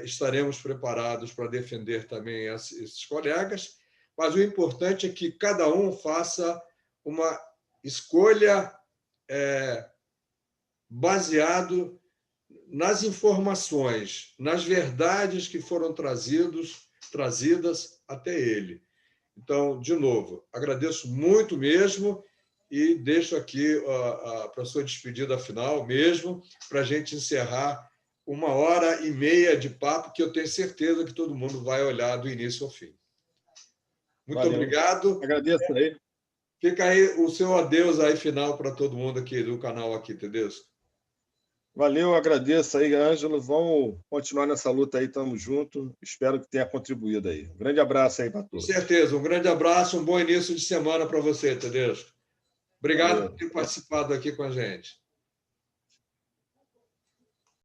estaremos preparados para defender também esses colegas, mas o importante é que cada um faça uma escolha baseado nas informações, nas verdades que foram trazidas até ele. Então, de novo, agradeço muito mesmo e deixo aqui para a sua despedida final mesmo, para a gente encerrar 1h30 de papo, que eu tenho certeza que todo mundo vai olhar do início ao fim. Muito obrigado. Agradeço aí. Fica aí o seu adeus aí final para todo mundo aqui do canal aqui, Tedesco. Valeu, agradeço aí, Ângelo. Vamos continuar nessa luta aí, estamos juntos. Espero que tenha contribuído aí. Um grande abraço aí para todos. Com certeza, um grande abraço, um bom início de semana para você, Tedesco. Obrigado por ter participado aqui com a gente.